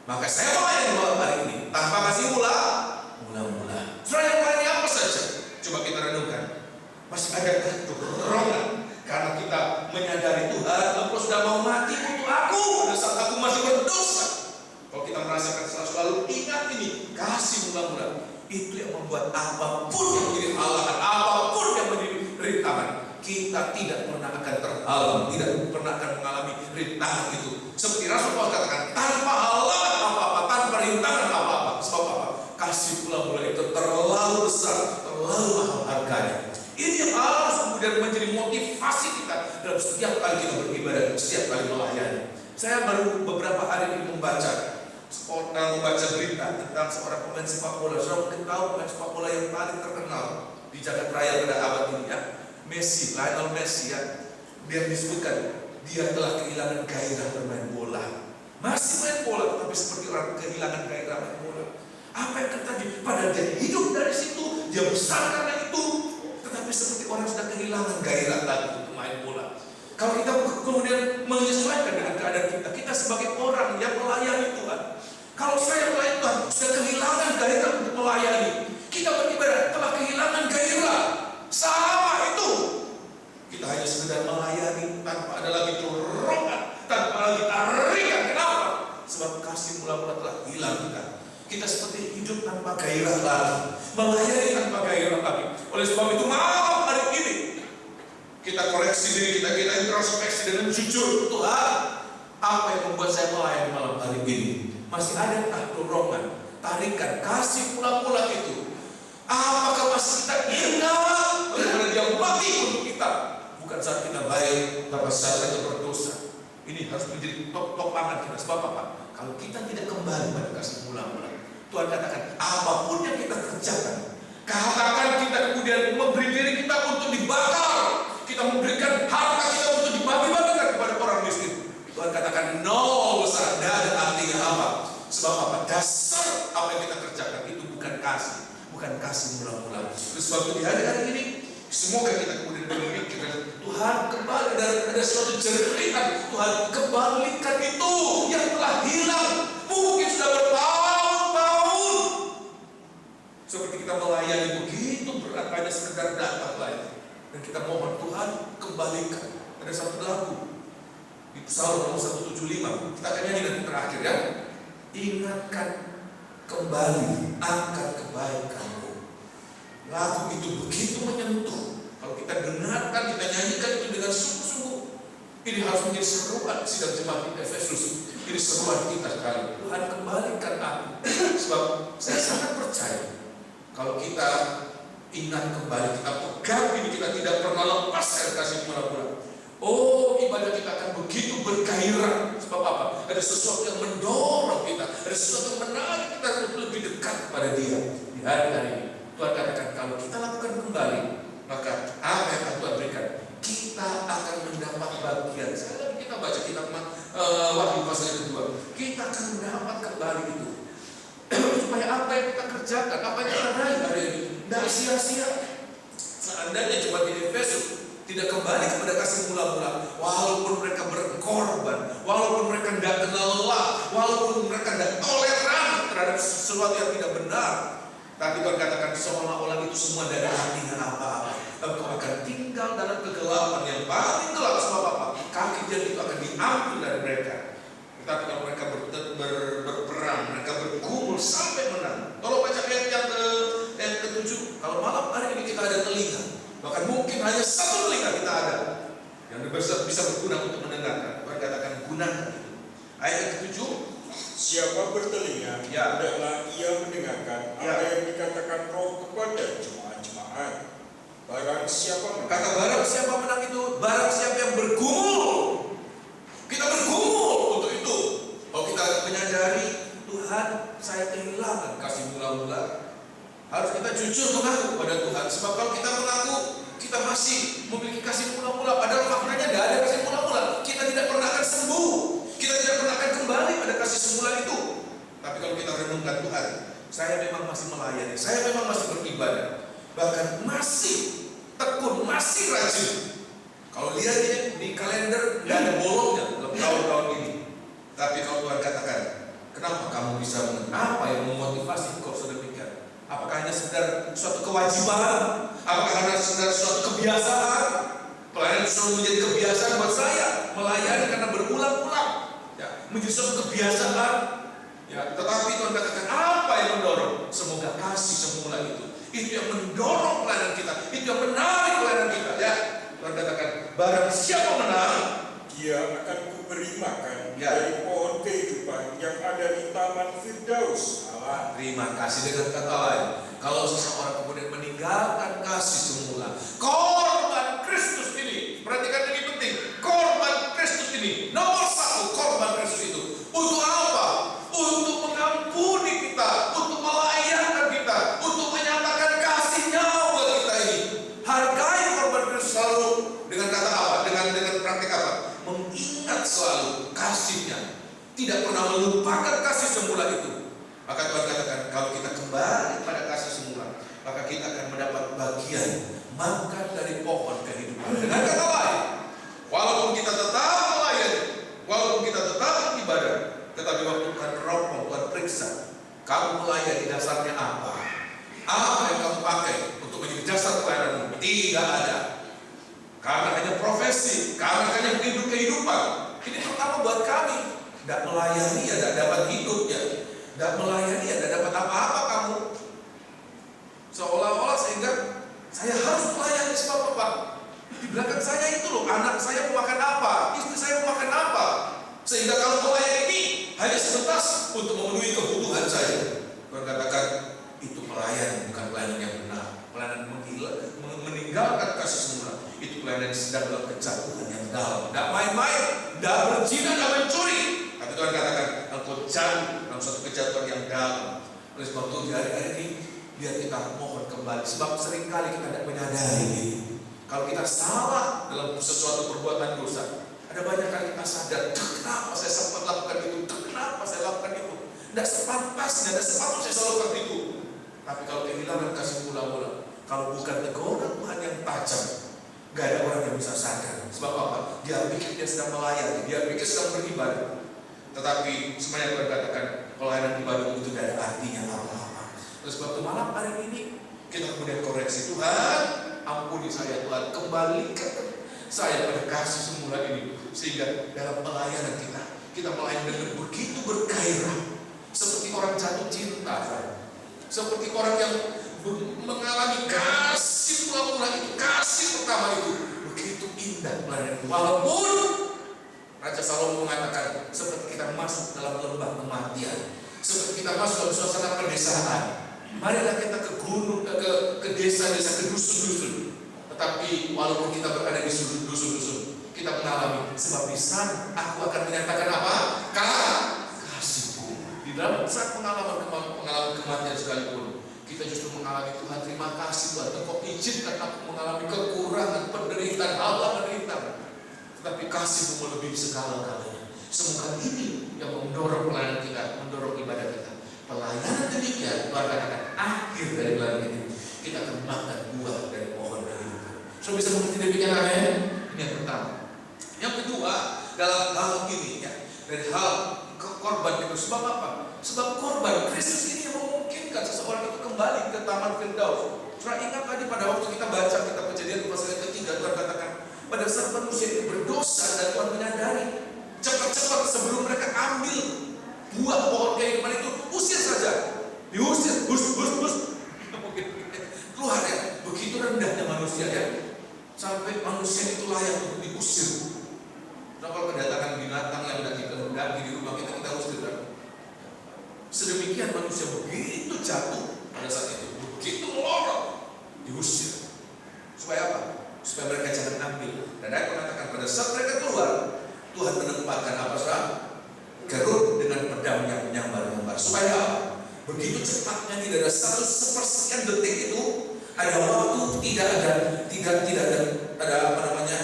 maka saya melayani malam hari ini tanpa kasih mula-mula. Saya melayani apa saja? Coba kita renungkan. Masih ada dorongan karena kita menyadari Tuhan, Engkau sudah mau mati untuk aku pada saat aku masih berdosa. Kalau kita merasakan selalu ingat ini, kasih mula-mula, itu yang membuat apapun yang menjadi halangan, apapun yang menjadi rintangan, kita tidak pernah akan terhalang, tidak pernah akan mengalami rintangan itu. Seperti Rasul Paulus katakan, tanpa halangan apa-apa, tanpa rintangan apa-apa. Sebab apa? Kasih mula-mula itu terlalu besar, terlalu mahal harganya. Ini yang harus kemudian menjadi motivasi kita dalam setiap kali kita beribadah, setiap kali melayani. Saya baru beberapa hari ini membaca berita tentang seorang pemain sepak bola. Saya mungkin tahu pemain sepak bola yang paling terkenal di jagat raya pada abad ini ya, Lionel Messi ya. Dia disebutkan dia telah kehilangan gairah bermain bola. Masih main bola, tetapi seperti orang kehilangan gairah main bola. Apa yang terjadi? Padahal dia hidup dari situ, dia besar karena itu, tetapi seperti orang sudah kehilangan gairah lagi untuk main bola. Kalau kita kemudian menyesuaikan dengan keadaan kita sebagai orang yang melayani Tuhan. Kalau saya melayani Tuhan, sudah kehilangan gairah untuk melayani. Kita beribadah telah kehilangan gairah. Sama itu. Kita hanya sekedar melayani tanpa ada lagi dorongan, tanpa lagi tarikan. Kenapa? Sebab kasih mula-mula telah hilang kita. Kita seperti hidup tanpa gairah lagi, melayani tanpa gairah lagi. Oleh sebab itu malam hari ini kita koreksi diri kita introspeksi dengan jujur. Tuhan, apa yang membuat saya melayani malam hari ini? Masih adakah dorongan, tarikan, kasih mula-mula itu? Apakah masih kita ingat bagaimana Dia mati untuk kita? Bukan saat kita baik, tapi saat kita berdosa. Ini harus menjadi topangan kita. Sebab apa? Kalau kita tidak kembali pada kasih mula-mula, Tuhan katakan, apapun yang kita kerjakan, katakan kita kemudian memberi diri kita untuk dibakar, kita memberikan harta kita untuk dibagi-bagikan kepada orang miskin, Tuhan katakan, no, besar, tidak ada artinya apa. Sebab apa? Dasar apa yang kita kerjakan itu bukan kasih mula-mula. Sebab itu di hari-hari ini Semoga kita kemudian berpikir, Tuhan kembali, ada suatu jeritan, Tuhan kembalikan itu yang telah hilang, mungkin sudah bertahun-tahun. Seperti kita melayani begitu berat, hanya sekedar datang lain. Dan kita mohon Tuhan kembalikan. Ada satu lagu di Psalm nomor 175, kita akan nyanyi nanti terakhir ya. Ingatkan kembali akan kebaikanmu. Lagu itu begitu menyentuh. Kalau kita dengarkan, kita nyanyikan itu dengan sungguh-sungguh. Ini harus menjadi seruan sidang jemaat di Efesus. Ini seruan kita sekali. Tuhan kembalikan aku. Sebab saya sangat percaya kalau kita ingat kembali, kita pegang ini, kita tidak pernah lepaskan kasih mula-mula. Oh, ibadah kita akan begitu bergairah. Sebab apa? Ada sesuatu yang mendorong kita, ada sesuatu yang menarik kita untuk lebih dekat kepada Dia. Di hari-hari ini Tuhan katakan, kalau kita lakukan kembali, maka apa yang Tuhan berikan, kita akan mendapat bagian. Sekali lagi kita baca kitab Wahyu pasal yang kedua, kita akan mendapat kembali itu. Supaya apa yang kita kerjakan, apa yang kita raih hari ini, tidak sia-sia. Seandainya jemaat di Efesus tidak kembali kepada kasih mula-mula, walaupun mereka berkorban, walaupun mereka tidak kenal lelah, walaupun mereka tidak toleran terhadap sesuatu yang tidak benar, tapi Tuhan katakan seolah-olah itu semua dari artinya apa-apa. Engkau akan tinggal dalam kegelapan yang paling gelap. Sebab apa? Kaki jari itu akan diambil dari mereka. Tetapi kalau mereka berperang, mereka bergumul sampai menang. Tolong baca ayat yang ke-7. Kalau malam hari ini kita ada telinga, bahkan mungkin hanya satu telinga kita ada yang bisa berguna untuk mendengarkan. Tuhan katakan gunakan itu. Ayat yang ke-7. Siapa bertelinga, hendaklah ia mendengarkan apa yang dikatakan Roh kepada jemaat-jemaat. Barang siapa menang, kata barang siapa menang itu, barang siapa yang bergumul. Kita bergumul untuk itu. Kalau kita menyadari, Tuhan, saya kehilangan kasih mula-mula, harus kita jujur mengaku kepada Tuhan. Sebab kalau kita mengaku kita masih memiliki kasih mula-mula, padahal faktanya tidak ada kasih mula-mula, kita tidak pernah akan sembuh, kita tidak pernah akan kembali pada kasih semula itu. Tapi kalau kita renungkan, Tuhan, saya memang masih melayani, saya memang masih beribadah, bahkan masih tekun, masih rajin. Kalau lihat di kalender tidak ada bolongnya dalam tahun-tahun ini. Tapi kalau Tuhan katakan, kenapa kamu bisa apa yang memotivasi kau sedemikian? Apakah hanya sekedar suatu kewajiban? Apakah hanya sekedar suatu kebiasaan? Pelayanan selalu menjadi kebiasaan buat saya melayani karena berulang-ulang, ya, menjadi suatu kebiasaan. Ya, tetapi Tuhan katakan apa yang mendorong? Semoga kasih semula itu yang mendorong pelayanan kita, itu yang menarik pelayanan kita. Ya, Tuhan katakan barang siapa menang, dia akan kuberi makan dari pohon kehidupan yang ada di taman Firdaus Allah. Terima kasih. Dengan kata lain, kalau seseorang kemudian meninggalkan kasih semula, korban Kristus ini, perhatikan ini penting, korban Kristus ini, nomor satu korban Kristus itu, untuk apa? Untuk mengampuni kita, untuk melayani kita, untuk menyatakan kasih-Nya buat kita ini. Hargai korban Kristus selalu dengan kata apa? Dengan praktik apa? Mengingat selalu kasih-Nya, tidak pernah melupakan kasih semula itu. Maka Tuhan katakan, kalau kita kembali pada kasih semula, maka kita akan mendapat bagian makan dari pohon kehidupan. Dengan kata lain, walaupun kita tetap melayani, walaupun kita tetap beribadah, tetapi waktu Tuhan teropong, Tuhan periksa, kamu melayani dasarnya apa? Apa yang kamu pakai untuk menjadi dasar pelayananmu? Tidak ada. Karena hanya profesi, karena hanya kehidupan. Ini pertama buat kami. Tidak melayani ya tidak dapat hidupnya. Tidak melayani ya tidak dapat apa-apa kamu. Seolah-olah sehingga saya harus melayani sebab apa? Di belakang saya itu loh, anak saya mau makan apa, istri saya mau makan apa. Sehingga kalau melayani ini hanya sebatas untuk memenuhi kebutuhan saya. Tuhan katakan itu pelayanan, bukan pelayanan yang benar. Pelayanan meninggalkan kasih semula. Itu pelayanan yang sedang dalam kejatuhan yang dalam. Tidak main-main, tidak berzina, tidak mencuri. Tapi Tuhan katakan engkau jatuh dalam suatu kejatuhan yang dalam. Oleh sebab itu di hari-hari ini biar kita mohon kembali. Sebab seringkali kita tidak menyadari ini. Kalau kita salah dalam sesuatu perbuatan dosa, ada banyak kali kita sadar, kenapa saya sempat lakukan itu, kenapa saya lakukan itu. Tidak sepantasnya, tidak sepatutnya saya lakukan itu. Tapi kalau kehilangan kasih mula-mula, kalau bukan teguran Tuhan yang tajam, Sebab apa? Dia pikir dia sedang melayani, dia pikir sedang beribadah. Tetapi semuanya Tuhan katakan, pelayanan ibadah itu tidak ada artinya apa-apa. Terus waktu malam hari ini kita kemudian koreksi, Tuhan, ampuni saya Tuhan, kembalikan saya pada kasih semula ini, sehingga dalam pelayanan kita melayani dengan begitu bergairah, seperti orang jatuh cinta, seperti orang yang mengalami kasih mula-mula itu, kasih pertama itu begitu indah pelayanan. Walaupun Raja Salomo mengatakan seperti kita masuk dalam lembah kematian, seperti kita masuk dalam suasana pedesaan. Marilah kita ke gunung, ke desa-desa, ke dusun-dusun. Tetapi walaupun kita berada di dusun-dusun, kita mengalami, sebab di sana aku akan menyatakan apa? Kasihku. Di dalam saat pengalaman kematian sekalipun, kita justru mengalami, Tuhan terima kasih Tuhan, Engkau izinkan aku mengalami kekurangan, penderitaan, hal penderitaan. Tetapi kasih-Mu melebihi segala-galanya. Semoga ini yang mendorong pelayanan kita, mendorong ibadah kita. Pelayanan demikian, Tuhan katakan akhir dari pelayanan ini, kita akan makan buah dari pohon kehidupan. So bisa mengerti demikian, amin? Ini yang pertama. Yang kedua, dalam hal ini ya, dari hal korban itu, sebab apa? Sebab korban Kristus ini yang memungkinkan seseorang itu kembali ke Taman Firdaus. Saudara ingat tadi pada waktu kita baca kitab Kejadian pasal yang ketiga, Tuhan katakan pada saat manusia itu berdosa dan Tuhan menyadari, cepat-cepat sebelum mereka ambil buah pohon kehidupan itu, usir saja, diusir, bus. Keluar ya, begitu rendahnya manusia ya, sampai manusia itu layak untuk diusir. Nah, kalau kedatangan binatang yang tidak dikehendaki di rumah kita, kita usir kan? Sedemikian manusia begitu jatuh pada saat itu, begitu melorot, diusir. Supaya apa? Supaya mereka jangan ambil. Dan ayat mengatakan pada saat mereka keluar, Tuhan menempatkan apa saudara? Gerut dengan pedang yang menyambar-nyambar. Supaya apa? Begitu cepatnya, tidak ada satu sepersekian detik itu ada waktu, tidak ada apa namanya,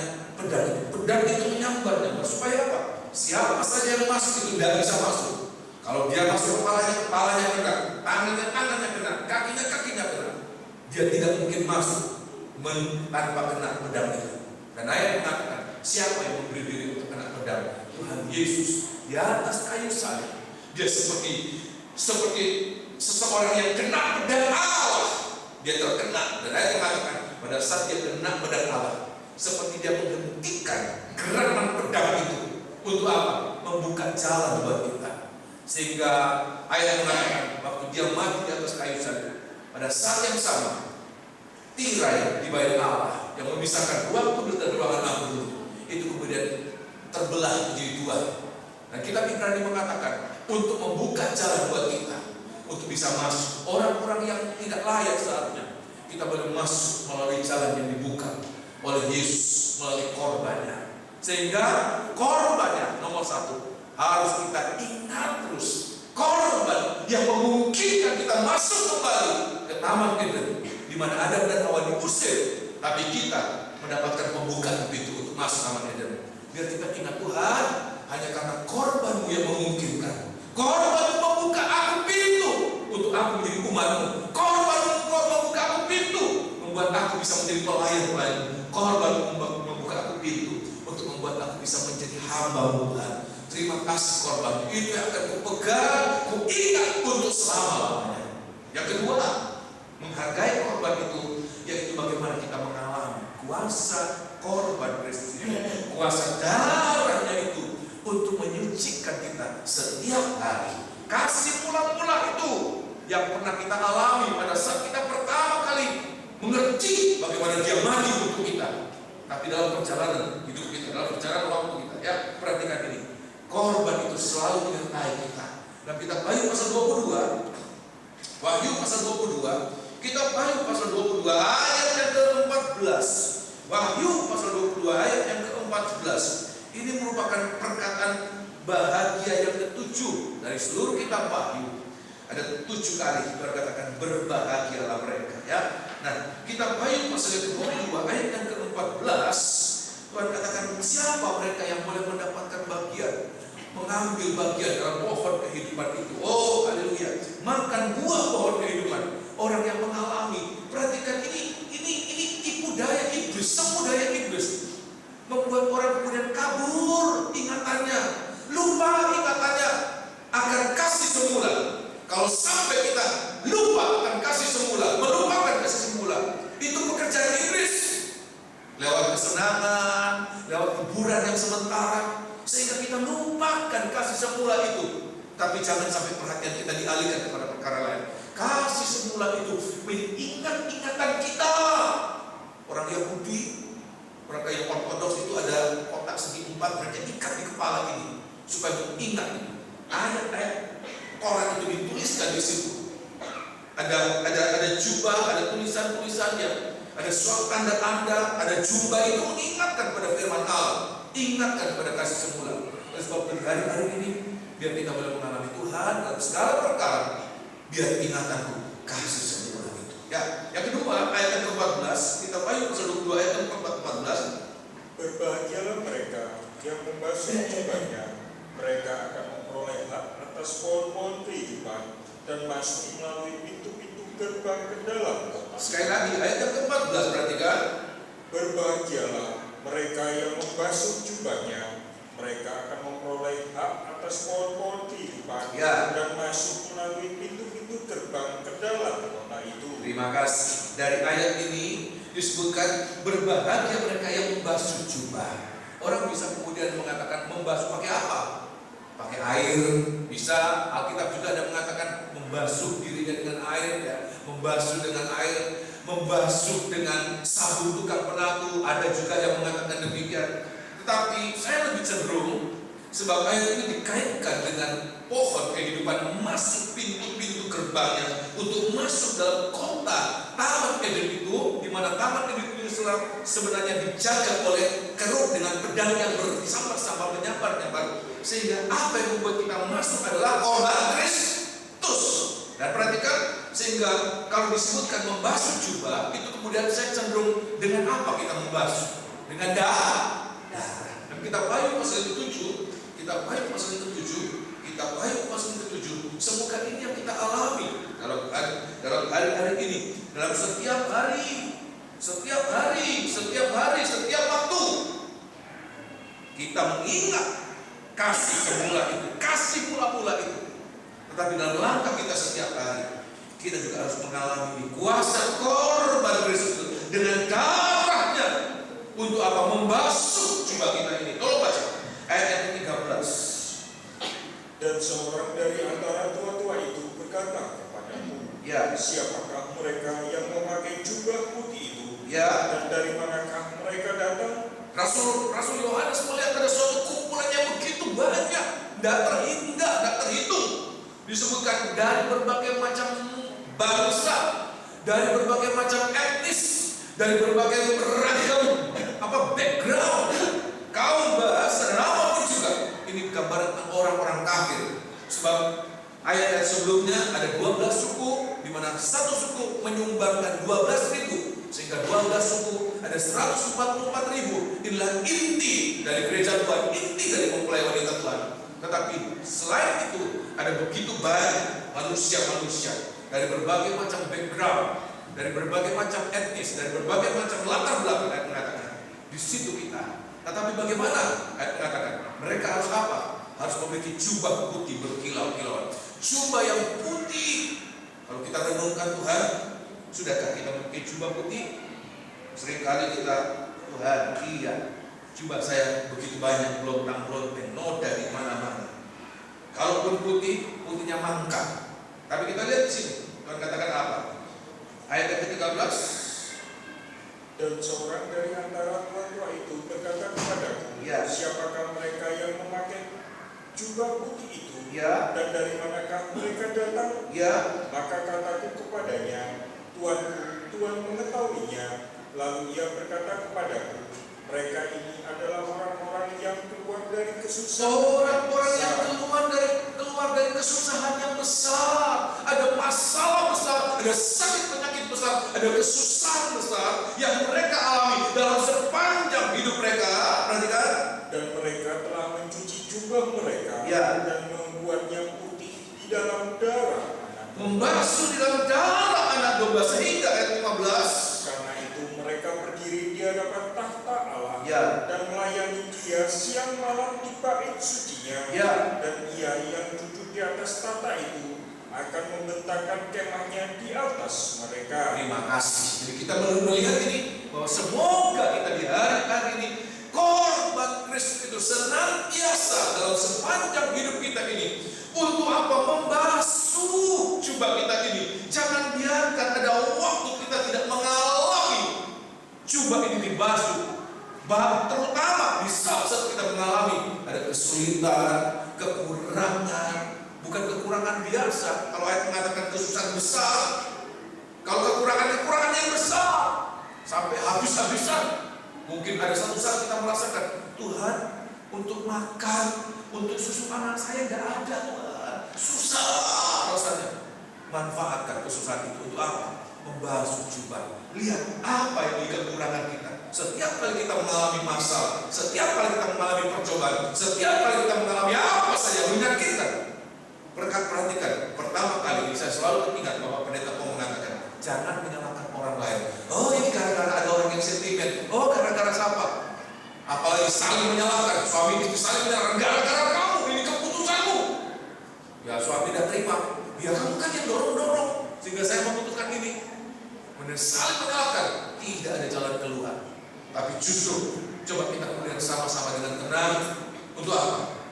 pedang itu menyambar-nyambar. Supaya apa? Siapa saja yang masuk itu tidak bisa masuk. Kalau dia masuk kepalanya kena, tangannya kena, kakinya kena. Dia tidak mungkin masuk tanpa kena pedang itu. Dan ayat mengatakan, siapa yang memberi diri untuk kena pedang? Tuhan Yesus di atas kayu salib. Dia seperti seseorang yang kena pedang Allah. Dia terkena. Dan ayat mengatakan, pada saat dia kena pedang Allah, seperti dia menghentikan gerakan pedang itu. Untuk apa? Membuka jalan buat kita. Sehingga ayat mengatakan, waktu dia mati di atas kayu salib, pada saat yang sama, tirai di bait Allah yang memisahkan ruang kudus dan ruangan agung itu kemudian terbelah menjadi dua. Dan kita berani mengatakan untuk membuka jalan buat kita untuk bisa masuk. Orang-orang yang tidak layak seharusnya, kita boleh masuk melalui jalan yang dibuka oleh Yesus melalui korbannya. Sehingga korbannya nomor satu harus kita ingat terus, korban yang memungkinkan kita masuk kembali ke Taman Eden, di mana Adam dan Hawa diusir, tapi kita mendapatkan pembukaan pintu untuk masuk Taman Eden. Biar kita ingat, Tuhan, hanya karena korban-Mu yang memungkinkan. Korban-Mu membuka aku pintu untuk aku menjadi umat-Mu. Korban-Mu membuka aku pintu membuat aku bisa menjadi pelayan-pelayan. Korban-Mu membuka aku pintu untuk membuat aku bisa menjadi hamba-Mu, Tuhan. Terima kasih korban itu yang akan kupegang, kuingat untuk selama-lamanya. Yang kedua, menghargai korban itu, yaitu bagaimana kita mengalami kuasa korban Kristus ini, kuasa darahnya itu untuk menyucikan kita setiap hari. Kasih mula-mula itu yang pernah kita alami pada saat kita pertama kali mengerti bagaimana dia mati untuk kita. Tapi dalam perjalanan hidup kita, dalam perjalanan waktu kita, ya perhatikan ini, korban itu selalu menyertai kita. Dan kita Wahyu pasal 22, Wahyu pasal 22, kita Wahyu pasal 22 ayat yang ke-14. Wahyu pasal 22 ayat yang ke-14. Ini merupakan perkataan bahagia yang ke-7 dari seluruh kitab Wahyu. Ada 7 kali berkatakan berbahagialah mereka, ya. Nah, kitab Wahyu pasal yang ke-22 ayat yang ke-14, Tuhan katakan siapa mereka yang boleh mendapatkan bagian, mengambil bagian dalam pohon kehidupan itu. Oh, haleluya. Makan buah pohon kehidupan. Orang yang mengalami, perhatikan ini tipu daya iblis, semu daya iblis. membuat orang kemudian kabur ingatannya, lupa ingatannya akan kasih semula. Kalau sampai kita lupa akan kasih semula, melupakan kasih semula, itu pekerjaan iblis. Lewat kesenangan, lewat hiburan yang sementara, sehingga kita lupakan kasih semula itu. Tapi jangan sampai perhatian kita dialihkan kepada perkara lain. Kasih semula itu mengingat-ingatan kita. Orang Yahudi, orang kayak Ortodoks itu ada kotak segi 4, mereka ikat di kepala ini supaya mengingat. Ayat-ayat Taurat itu dituliskan di situ. Ada jubah, ada tulisan-tulisannya, ada suatu tanda-tanda, ada jubah itu mengingatkan pada firman Allah, ingatkan pada kasih semula. Oleh sebab itu hari-hari ini biar kita boleh mengalami Tuhan dalam segala perkara, biar ingatanku kasih semula itu. Ya, yang kedua ayat yang ke-14, kita baca pasal 22 ayat yang ke-14. Berbahagialah mereka yang membasuh jubahnya, mereka akan memperoleh hak atas pohon-pohon kehidupan dan masuk melalui pintu-pintu gerbang ke dalam kota. Sekali lagi ayat yang ke-14, perhatikan. Berbahagialah mereka yang membasuh jubahnya, mereka akan memperoleh hak atas pohon-pohon kehidupan dan masuk melalui pintu-pintu gerbang ke dalam kota itu. Terima kasih. Dari ayat ini disebutkan berbahagia mereka yang membasuh jubah. Orang bisa kemudian mengatakan membasuh pakai apa? Pakai air, bisa. Alkitab juga ada mengatakan membasuh dirinya dengan air, ya. Membasuh dengan air, membasuh dengan sabun tukang penato. Ada juga yang mengatakan demikian. Tetapi saya lebih cenderung sebab air ini dikaitkan dengan pohon kehidupan, masuk pintu-pintu gerbangnya untuk masuk dalam kota Taman Eden itu, di mana Taman Eden itu sebenarnya dijaga oleh keruk dengan pedang yang bersambar-sambar menyambar-nyambar, sehingga apa yang membuat kita masuk adalah korban Kristus. Dan perhatikan, sehingga kalau disebutkan membasuh jubah itu kemudian saya cenderung dengan apa kita membasuh? Dengan darah. Dan kita bayu pasal yang ke-7, kita bayu pasal yang ke-7, semoga ini yang kita alami dalam hari-hari ini, dalam setiap hari, setiap waktu kita mengingat kasih semula itu, kasih mula-mula itu. Tetapi dalam langkah kita setiap hari, kita juga harus mengalami kuasa korban Kristus itu dengan darahnya untuk apa? Membasuh jubah kita ini. Tolong baca ayat yang ke-13. Dan seorang dari antara tua-tua itu berkata kepadamu, siapakah mereka yang memakai jubah putih itu? Dan dari manakah mereka datang? Rasul Yohanes melihat ada suatu kumpulan yang begitu banyak, tidak terhitung. Disebutkan dari berbagai macam bangsa, dari berbagai macam etnis, dari berbagai beragam background, kaum, bahasa, dan apapun juga. Ini gambaran tentang orang-orang kafir. Sebab ayat sebelumnya ada 12 suku, di mana satu suku menyumbangkan 12.000, sehingga 12 suku ada 144.000. Inilah inti dari gereja Tuhan, inti dari mempelai wanita Tuhan. Tetapi selain itu ada begitu banyak manusia-manusia dari berbagai macam background, dari berbagai macam etnis, dari berbagai macam latar belakang. Ayat mengatakan di situ kita. Tetapi bagaimana? Ayat mengatakan mereka harus apa? Harus memiliki jubah putih berkilau-kilauan. Jubah yang putih. Kalau kita renungkan Tuhan, sudahkah kita memiliki jubah putih? Seringkali kita, Tuhan, iya, jubah saya begitu banyak belontang-belonteng, noda di mana-mana. Kalaupun putih, putihnya mangkak. Tapi kita lihat di sini, Tuhan katakan apa? Ayat yang ke-13. Dan seorang dari antara tua-tua itu berkata kepadaku, siapakah mereka yang memakai jubah putih itu? Dan dari manakah mereka datang? Maka kataku kepadanya, Tuhan mengetahuinya. Lalu ia berkata kepadaku, mereka ini adalah orang-orang yang keluar dari kesusahan. Orang-orang yang keluar dari kesusahan yang besar. Ada masalah besar, ada sakit penyakit besar, ada kesusahan besar yang mereka alami dalam sepanjang hidup mereka. Perhatikan. Dan mereka telah mencuci jubah mereka dan membuatnya putih di dalam darah. Membasuh di dalam darah anak domba, sehingga ayat 15. Karena itu mereka berdiri di hadapan tahta Allah Ya. Dan melayani Dia siang malam di bait sucinya. Ya. Dan Ia yang duduk di atas tahta itu akan membentangkan kemahnya di atas mereka. Terima kasih. Jadi kita melihat ini bahwa semoga kita di hari ini korban Kristus itu senantiasa dalam sepanjang hidup kita ini untuk apa? Membasuh jubah kita ini. Jangan biarkan ada waktu kita tidak mengalami jubah ini dibasuh. Terutama di saat kita mengalami ada kesulitan, kekurangan, bukan kekurangan biasa. Kalau ayat mengatakan kesusahan besar, kalau kekurangan yang besar sampai habis-habisan, mungkin ada satu saat kita merasakan, Tuhan, untuk makan, untuk susu anak saya tidak ada, Tuhan, susah rasanya. Manfaatkan kesusahan itu untuk apa? Membasuh jubah. Lihat apa yang di kekurangan kita. Setiap kali kita mengalami masalah, setiap kali kita mengalami percobaan, setiap kali kita mengalami apa saja yang menyakitkan, perhatikan, pertama kali ini saya selalu ingat bahwa pendeta Pong mengatakan, jangan menyalahkan orang lain. Oh, ini gara-gara ada orang yang sentimen. Oh, gara-gara siapa? Apalagi saling menyalahkan, suami istri saling menyalahkan, gara-gara kamu, ini keputusanmu. Ya, suami tidak terima. Ya, kamu kan yang dorong-dorong sehingga saya memutuskan ini. Saling menyalahkan, tidak ada jalan keluar. Tapi justru coba kita kemudian sama-sama dengan tenang untuk apa?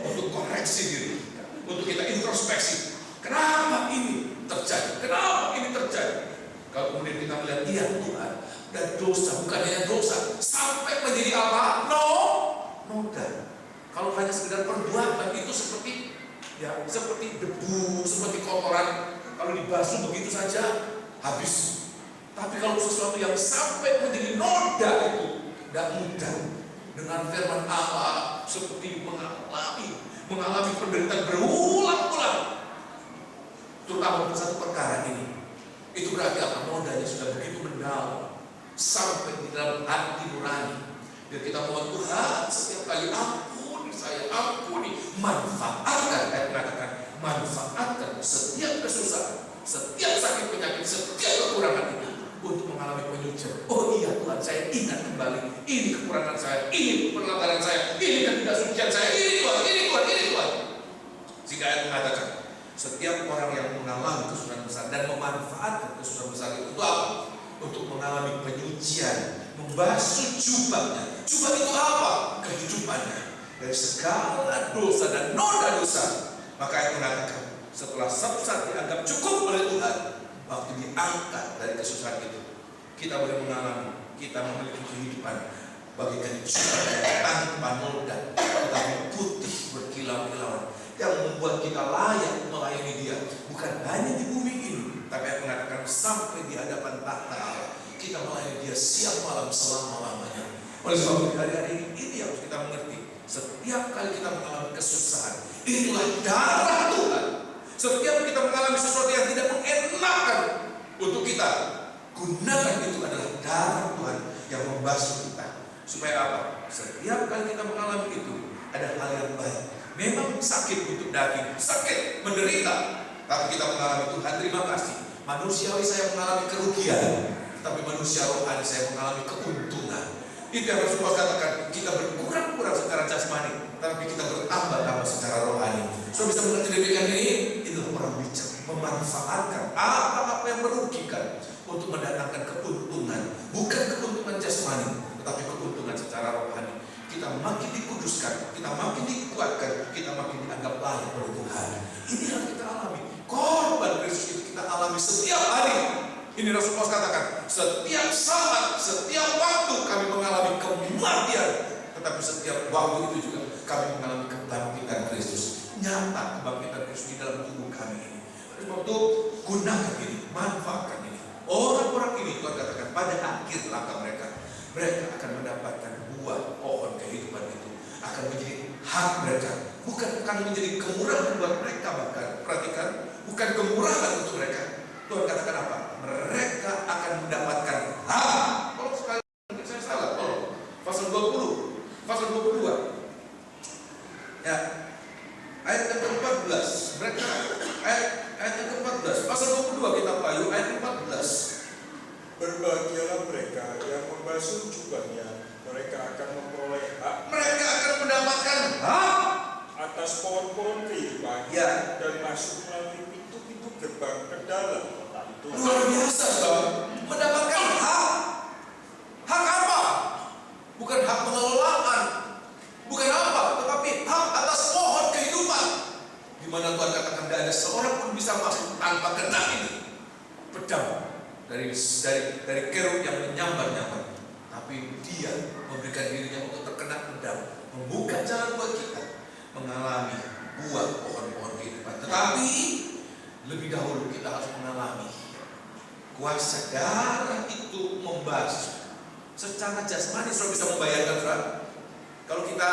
Untuk koreksi diri, untuk kita introspeksi. Kenapa ini terjadi? Kenapa ini terjadi? Kalau kemudian kita melihat, iya Tuhan, dan dosa, bukan hanya dosa, sampai menjadi apa? Noda. Kalau hanya sekedar perbuatan itu seperti debu, seperti kotoran. Kalau dibasuh begitu saja, habis. Tapi kalau sesuatu yang sampai menjadi noda itu tidak mudah. Dengan firman Allah seperti mengalami penderitaan berulang-ulang. Terutama untuk satu perkara ini. Itu berarti apa? Nodanya sudah begitu mendalam sampai di dalam hati nurani. Dan kita mohon Tuhan setiap kali ampuni saya, ampuni, manfaatkan, saya mengatakan manfaatkan setiap kesusahan, setiap sakit penyakit, setiap kekurangan itu untuk mengalami penyucian. Oh iya Tuhan, saya ingat kembali, ini kekurangan saya, ini pelanggaran saya, ini ketidaksucian saya, ini Tuhan. Sehingga ayat mengatakan, setiap orang yang mengalami kesusahan besar dan memanfaatkan kesusahan besar itu untuk apa? Untuk mengalami penyucian, membasuh jubahnya. Jubah itu apa? Kehidupannya dari segala dosa dan noda dosa. Maka ayat mengatakan, setelah satu saat dianggap cukup oleh Tuhan, waktu diangkat dari kesusahan itu, kita boleh mengalami, kita memiliki kehidupan bagaikan jubah tanpa noda, tetapi putih berkilau-kilauan, yang membuat kita layak melayani Dia, bukan hanya di bumi ini, tapi yang mengatakan sampai di hadapan tahta Allah, kita melayani Dia siang malam selama-lamanya. Oleh sebab itu hari-hari ini harus kita mengerti, setiap kali kita mengalami kesusahan, itulah darah Tuhan. Setiap kita mengalami sesuatu yang tidak mengenakan untuk kita, gunakan itu adalah darah Tuhan yang membasuh kita. Supaya apa? Setiap kali kita mengalami itu, ada hal yang baik. Memang sakit untuk daging, sakit, menderita, tapi kita mengalami Tuhan, terima kasih. Manusiawi saya mengalami kerugian, tapi manusia rohani saya mengalami keuntungan. Itu yang Rasulullah katakan, kita berkurang-kurang secara jasmani, tapi kita bertambah-tambah secara rohani. So bisa mengerti demikian ini, itulah orang bijak, memanfaatkan apa-apa yang merugikan untuk mendatangkan keuntungan, bukan keuntungan jasmani, tetapi keuntungan secara rohani. Kita makin dikuduskan, kita makin dikuatkan, kita makin dianggap layak oleh Tuhan. Ini yang kita alami. Korban Kristus itu kita alami setiap hari. Ini Rasulullah katakan, setiap saat, setiap waktu kami mengalami kematian, tetapi setiap waktu itu juga kami mengalami kebangkitan Kristus. Nyata kebangkitan Kristus di dalam tubuh kami ini. Sebab itu gunakan ini, manfaatkan ini. Orang-orang ini Tuhan katakan pada akhir langkah mereka akan mendapatkan buah pohon kehidupan itu, akan menjadi hak mereka, bukan menjadi kemurahan buat mereka. Bahkan perhatikan, bukan kemurahan untuk mereka. Tuhan katakan apa? Mereka akan mendapatkan hak. Kalau sekali mungkin saya salah, tolong. Pasal 20, pasal 22. Ya, ayat yang ke-14. Mereka ayat yang ke-14. Pasal 22 kita payu ayat 14. Berbahagialah mereka yang membasuh jubahnya, mereka akan atas pohon-pohon kehidupan dan masuk melalui pintu-pintu gerbang ke dalam kota itu. Luar biasa, saudara. Mendapatkan hak. Hak apa? Bukan hak pengelolaan, bukan apa, tetapi hak atas pohon kehidupan. Di mana Tuhan katakan tidak ada seorang pun bisa masuk tanpa kena ini pedang dari kerub yang menyambar-nyambar. Tapi Dia memberikan dirinya untuk terkena pedang, membuka jalan buat kita mengalami buah pohon-pohon kehidupan. Tetapi lebih dahulu kita harus mengalami kuasa darah itu membasuh secara jasmani. Saudara bisa membayangkan, saudara, kalau kita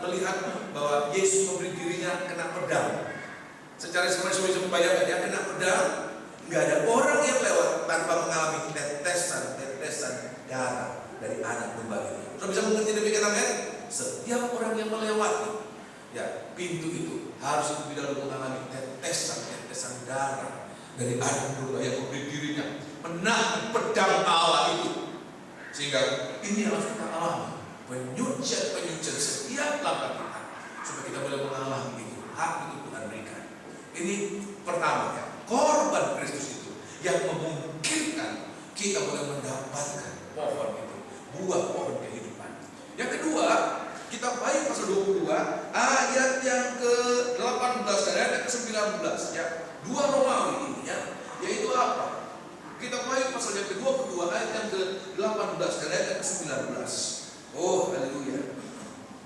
melihat bahwa Yesus memberi dirinya kena pedang, secara jasmani saudara bisa membayangkan dia kena pedang. Nggak ada orang yang lewat tanpa mengalami tetesan darah dari anak domba ini. Saudara bisa mengerti demikian, amin? Setiap orang yang melewati pintu itu harus lebih dahulu mengalami tetesan darah dari anak domba yang memberi dirinya menahan pedang Allah itu. Sehingga ini harus kita alami, penyucian setiap langkah kita, supaya kita boleh mengalami itu. Hak itu Tuhan berikan. Ini pertama, korban Kristus itu yang memungkinkan kita boleh mendapatkan pohon itu, buah pohon kehidupan. Yang kedua, kita baik pasal 22 ayat yang ke-18 dan ayat yang ke-19 ya. 2 Romawi ini ya, yaitu apa? Kita baik pasal yang kedua ayat yang ke-18 dan ayat yang ke-19. Oh, haleluya.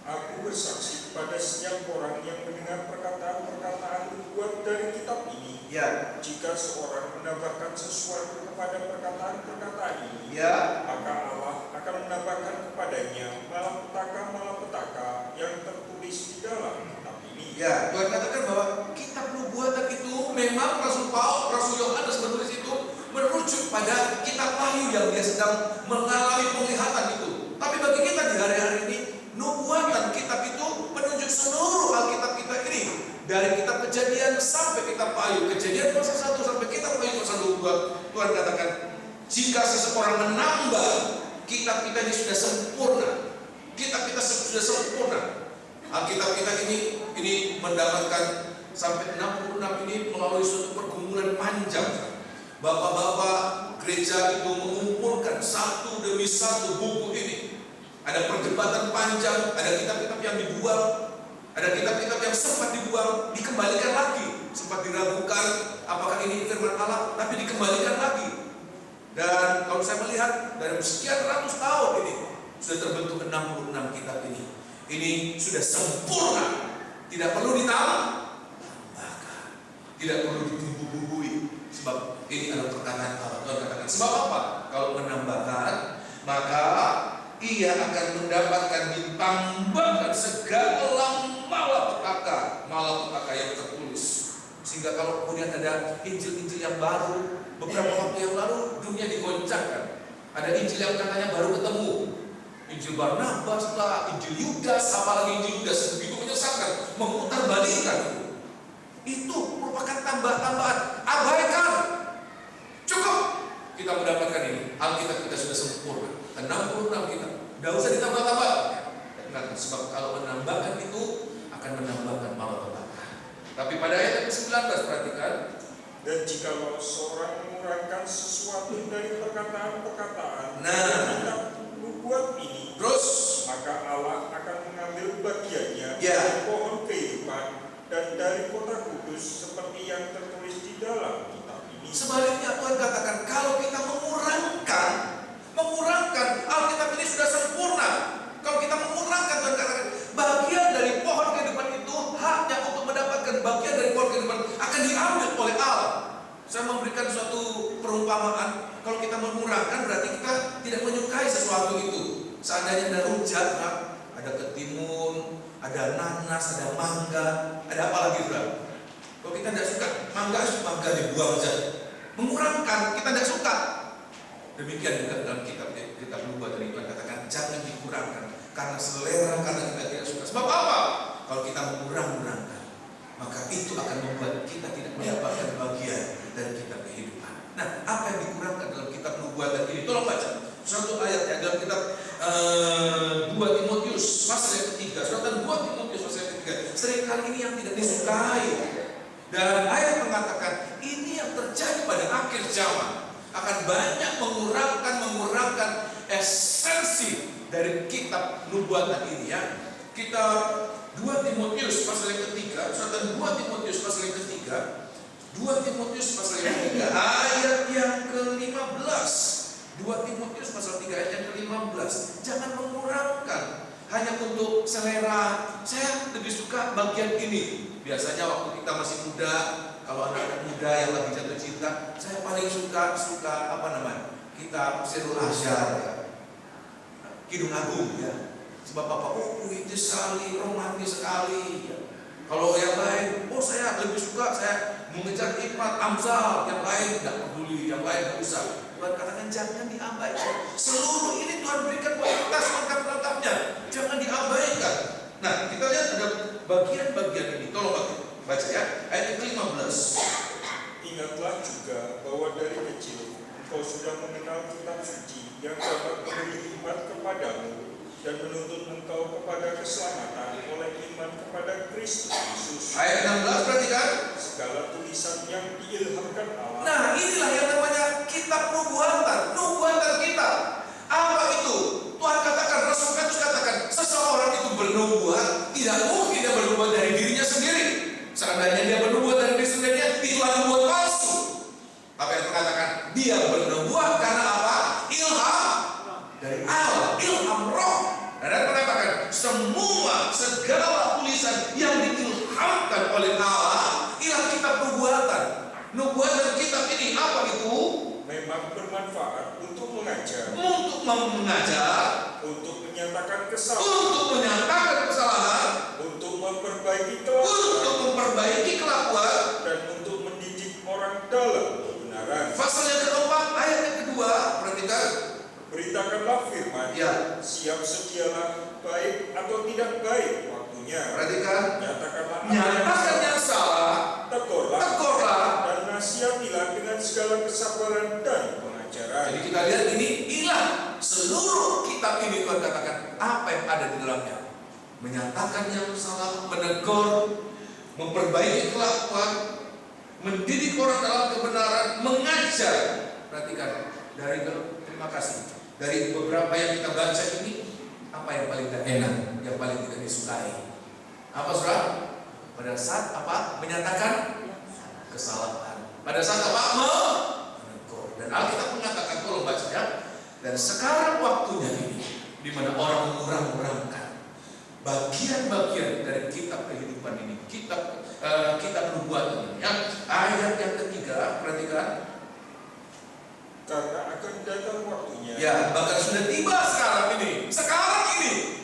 Aku bersaksi kepada setiap orang yang mendengar perkataan-perkataan dibuat dari kitab ini. Jika seorang menambahkan sesuatu kepada perkataan-perkataan ini, maka Allah akan menambahkan kepadanya malapetaka yang tertulis di dalam kitab ini. Tuhan katakan bahwa kitab nubuatan itu memang Rasul Yohanes menulis itu merujuk pada kitab Wahyu yang dia sedang mengalami penglihatan itu. Tapi bagi kita di hari-hari ini, nubuatan kitab itu menunjuk seluruh Alkitab kita ini. Dari kitab Kejadian sampai kitab Wahyu, Kejadian pasal 1 sampai kitab Wahyu pasal 22, Tuhan katakan, jika seseorang menambah, kitab kita ini sudah sempurna. Kitab kita sudah sempurna. Alkitab kita ini mendapatkan sampai 66 ini melalui suatu pergumulan panjang. Bapak-bapak gereja itu mengumpulkan satu demi satu buku ini. Ada perdebatan panjang, ada kitab-kitab yang dibuang, ada kitab-kitab yang sempat dibuang, dikembalikan lagi. Sempat diragukan apakah ini firman Allah, tapi dikembalikan lagi. Dan kalau saya melihat dari sekian ratus tahun ini sudah terbentuk 66 kitab ini. Ini sudah sempurna, tidak perlu ditambahkan, tidak perlu dibumbu-bumbui. Sebab ini adalah perkataan Allah. Tuhan katakan, sebab apa? Kalau menambahkan, maka ia akan mendapatkan ditambahkan segala malapetaka yang tertulis. Sehingga kalau kemudian ada Injil-Injil yang baru, beberapa waktu yang lalu dunia digoncangkan. Ada Injil yang katanya baru ketemu, Injil Barnabas lah, Injil Yudas, apalagi Injil Yudas begitu menyesatkan, memutarbalikkan. Itu merupakan tambah-tambahan. Abaikan. Cukup kita mendapatkan ini. Alkitab kita sudah sempurna. 66 kitab. Tidak usah ditambah-tambah. Sebab kalau menambahkan itu akan menambahkan malapetaka. Tapi pada ayat ke-19 perhatikan. Dan jikalau seorang mengurangkan sesuatu dari perkataan-perkataan kitab nubuat ini, terus maka Allah akan mengambil bagiannya dari pohon kehidupan dan dari kota kudus seperti yang tertulis di dalam kitab ini. Sebaliknya Tuhan katakan, kalau kita mengurangkan Alkitab ini sudah sempurna. Kalau kita mengurangkan, Tuhan katakan bagian dari pohon kehidupan itu haknya untuk mendapatkan bagian dari pohon kehidupan akan diambil oleh Allah. Saya memberikan suatu perumpamaan. Kalau kita mengurangkan berarti kita tidak menyukai sesuatu itu. Seandainya ada rujak, ada ketimun, ada nanas, ada mangga, ada apa lagi, saudara? Kalau kita tidak suka mangga dibuang saja. Mengurangkan, kita tidak suka. Demikian juga dalam kitab nubuatan Tuhan katakan jangan dikurangkan karena selera, karena kita tidak suka. Sebab apa? Kalau kita mengurangkan, maka itu akan membuat kita tidak mendapatkan bagian dari kitab kehidupan. Nah, apa yang dikurangkan dalam kitab nubuatan ini? Tolong baca satu ayat ya dalam kitab 2 Timotius pasal yang ketiga. Suratan 2 Timotius pasal yang ketiga. Seringkali ini yang banyak mengurangkan esensi dari kitab nubuatan ini ya. Kita 2 Timotius pasal yang ketiga, suratan 2 Timotius pasal yang ketiga, 2 Timotius pasal yang ketiga ayat yang ke-15. 2 Timotius pasal 3 ayat yang ke-15. Jangan mengurangkan hanya untuk selera. Saya lebih suka bagian ini. Biasanya waktu kita masih muda, kalau anak-anak muda yang lagi jatuh cinta, saya paling suka kitab Sirul Asyar ya. Kidung Agung ya. Sebab Bapak puitis sekali, romantis sekali ya. Kalau yang lain, saya lebih suka, saya mengejar Hikmat Amsal, yang lain tidak peduli, yang lain tidak usah. Tuhan katakan jangan diabaikan. Seluruh ini Tuhan berikan buat kita selengkap-lengkapnya. Jangan diabaikan. Nah, kita lihat ada bagian-bagian ini. Tolong baca ya. Ayat ke-15. Ingatlah juga bahwa dari kecil engkau sudah mengenal kitab suci yang dapat memberi hikmat kepadamu dan menuntun engkau kepada keselamatan oleh iman kepada Kristus Yesus. Ayat 16 perhatikan. Segala tulisan yang diilhamkan Allah. Nah, inilah yang namanya kitab nubuatan kitab. Apa itu? Tuhan katakan, Rasul Petrus katakan, seseorang itu bernubuat, tidak mungkin dia bernubuat dari dirinya sendiri. Seandainya dia bernubuat dari diri sendirinya, itulah nubuat palsu. Tapi yang mengatakan dia bernubuat karena apa? Ilham dari Allah, ilham roh. Dan mengatakan segala tulisan yang diilhamkan oleh Allah ialah kitab nubuatan. Nubuatan kitab ini apa itu? Memang bermanfaat untuk mengajar, untuk menyatakan kesalahan, untuk memperbaiki kelakuan, dan untuk mendidik orang dalam kebenaran. Pasal yang keempat, ayat yang kedua, perhatikan. Beritakanlah firman, ya. Siap sedialah baik atau tidak baik waktunya. Perhatikan. Nyatakan yang salah, tegurlah, dan nasihatilah dengan segala kesabaran dan pengajaran. Jadi kita lihat inilah seluruh kitab ini. Tuhan katakan apa yang ada di dalamnya. Menyatakan yang salah, menegur, memperbaiki kelakuan, mendidik orang dalam kebenaran, mengajar. Perhatikan, terima kasih. Dari beberapa yang kita baca ini, apa yang paling tidak enak, yang paling tidak disukai? Apa saudara? Pada saat apa? Menyatakan kesalahan. Pada saat apa? Menegur. Dan Alkitab mengatakan, tolong baca ya. Dan sekarang waktunya ini, di mana orang mengurang-urangkan bagian-bagian dari kitab kehidupan ini, kitab nubuatan ini. Ya. Ayat yang ketiga, perhatikan. Karena akan datang waktunya. Ya, bahkan sudah tiba sekarang ini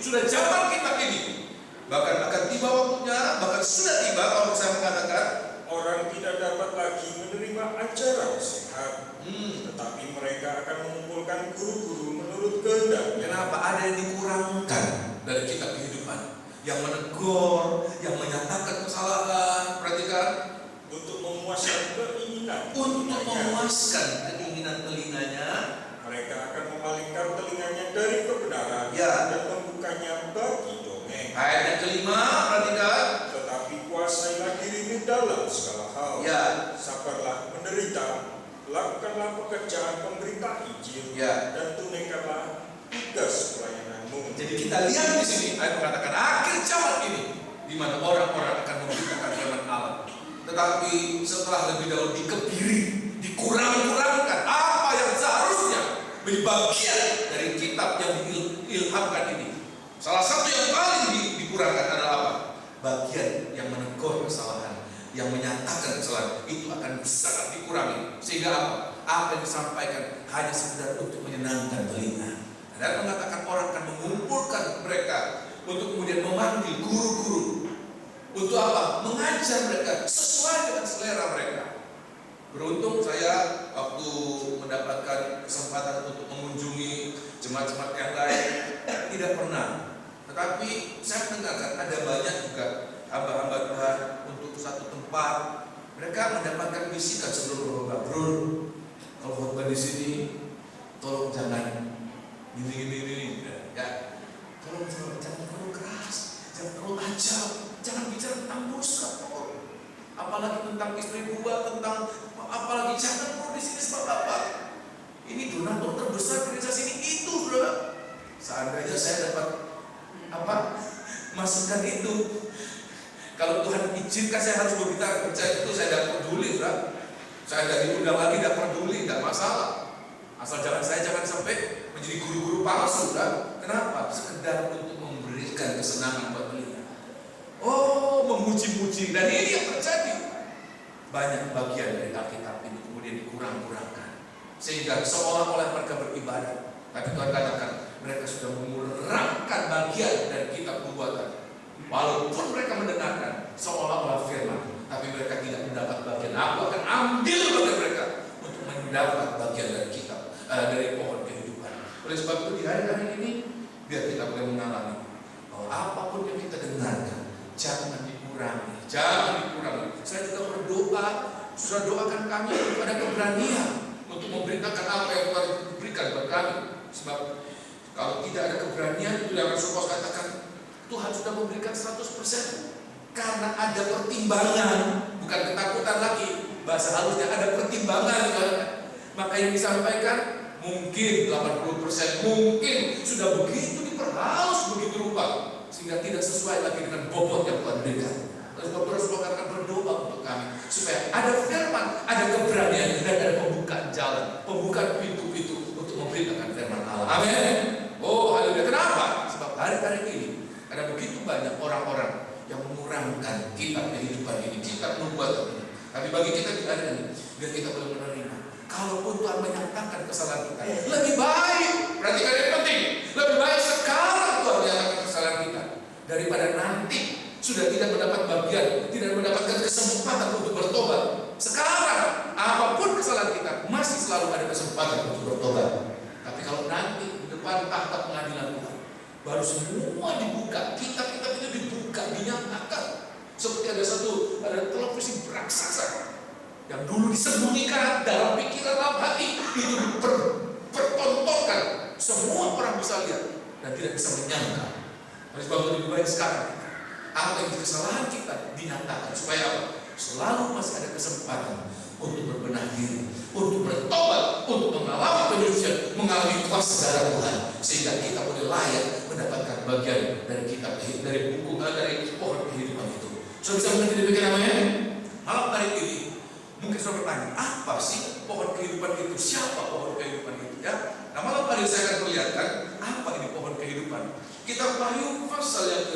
sudah zaman kitab ini. Bahkan akan tiba waktunya, bahkan sudah tiba kalau saya mengatakan orang tidak dapat lagi menerima ajaran sehat, tetapi mereka akan mengumpulkan guru-guru menurut kehendaknya. Kenapa? Ada yang dikurangkan dari kitab kehidupan, yang menegur, yang menyatakan kesalahan. Perhatikan, untuk memuaskan keinginan telinganya, mereka akan memalingkan telinganya dari kebenaran, ya, dan membukanya bagi dongeng. Ayat yang kelima, perhatikan. Tetapi kuasailah dirimu dalam segala hal, ya. Sabarlah menderita, lakukanlah pekerjaan pemberita Injil, ya. Dan tunaikanlah tugas pelayananmu. Jadi kita lihat di sini ayat mengatakan akhir zaman ini, di mana orang-orang akan memberitakan firman Allah. Tetapi setelah lebih dahulu dikebiri, dikurang-kurangkan apa yang seharusnya menjadi bagian dari kitab yang diilhamkan ini. Salah satu yang paling dikurangkan adalah apa? Bagian yang menegur kesalahan, yang menyatakan kesalahan, itu akan sangat dikurangi. Sehingga apa? Apa yang disampaikan hanya sekedar untuk menyenangkan telinga. Dan mengatakan orang akan mengumpulkan mereka untuk kemudian memanggil guru-guru. Untuk apa? Mengajar mereka sesuai dengan selera mereka. Beruntung saya waktu mendapatkan kesempatan untuk mengunjungi jemaat-jemaat yang lain, tidak pernah. Tetapi saya mendengarkan ada banyak juga hamba-hamba Tuhan untuk satu tempat. Mereka mendapatkan bisikan sebelum berkhotbah, bro, kalau khotbah di sini, tolong jangan ini, ya. Tolong jangan terlalu keras, jangan terlalu tajam. Jangan bicara tentang dosa, apalagi tentang istri gua, apalagi jangan di sini sebab apa? aja saya dapat masukan itu. Kalau Tuhan izinkan saya harus berbicara percaya itu, saya tidak peduli, saudara. Saya tidak diundang lagi, tidak peduli, tidak masalah. Asal saya jangan sampai menjadi guru-guru palsu, saudara. Kenapa? Sekedar untuk memberikan kesenangan buat beliau. Oh, memuji-muji, dan ini yang terjadi. Banyak bagian dari Alkitab ini kemudian dikurang-kurangkan, sehingga seolah-olah mereka beribadah. Tapi Tuhan katakan mereka sudah mengurangkan bagian dari kitab nubuatan. Walaupun mereka mendengarkan seolah-olah firman, tapi mereka tidak mendapat bagian. Aku akan ambil bagian mereka untuk mendapat bagian dari kitab, dari pohon kehidupan. Oleh sebab itu di hari-hari ini biar kita boleh mengalami bahwa apapun yang kita dengarkan jangan dikurangi, jangan dikurangi. Saya juga berdoa, sudah doakan kami pada keberanian untuk memberitakan apa yang Tuhan berikan buat kami. Sebab kalau tidak ada keberanian, itu yang Rasul katakan, Tuhan sudah memberikan 100%. Karena ada pertimbangan, bukan ketakutan lagi. Bahasa halusnya ada pertimbangan. Maka yang disampaikan mungkin 80%, mungkin sudah begitu diperhalus begitu rupa, sehingga tidak sesuai lagi dengan bobot yang Tuhan berikan. Oleh sebab Rasul akan berdoa untuk kami supaya ada firman, ada keberanian, dan ada pembukaan jalan, pembukaan pintu-pintu untuk memberitakan firman Allah. Amin. Oh, haleluya. Kenapa? Sebab hari-hari ini ada begitu banyak orang-orang yang mengurangkan kitab kehidupan ini, kitab nubuatan ini. Tapi bagi kita di hari ini, biar kita boleh menerima. Kalaupun Tuhan menyatakan kesalahan kita, lebih baik. Perhatikan yang penting, lebih baik sekarang Tuhan menyatakan kesalahan kita daripada nanti sudah tidak mendapat bagian, tidak mendapatkan kesempatan untuk bertobat. Sekarang, apapun kesalahan kita, masih selalu ada kesempatan untuk bertobat. Tapi kalau nanti di depan tahta pengadilan Tuhan, baru semua dibuka, kitab-kitab itu dibuka, dinyatakan. Seperti ada televisi raksasa yang dulu disembunyikan dalam pikiran, dalam hati, itu dipertontonkan. Semua orang bisa lihat dan tidak bisa menyangka. Oleh sebab itu lebih baik sekarang apa yang kesalahan kita dinyatakan, supaya apa? Selalu masih ada kesempatan untuk berbenah diri, untuk bertobat, untuk mengalami penyucian, mengalami kuasa darah Tuhan, sehingga kita boleh layak mendapatkan bagian dari kitab, dari buku, dari pohon kehidupan itu. Sudah bisa mengerti demikian namanya? Malam hari ini mungkin sudah bertanya, apa sih pohon kehidupan itu? Siapa pohon kehidupan itu? Ya, nah malam hari saya akan perlihatkan apa ini pohon kehidupan. Kitab Wahyu pasal yang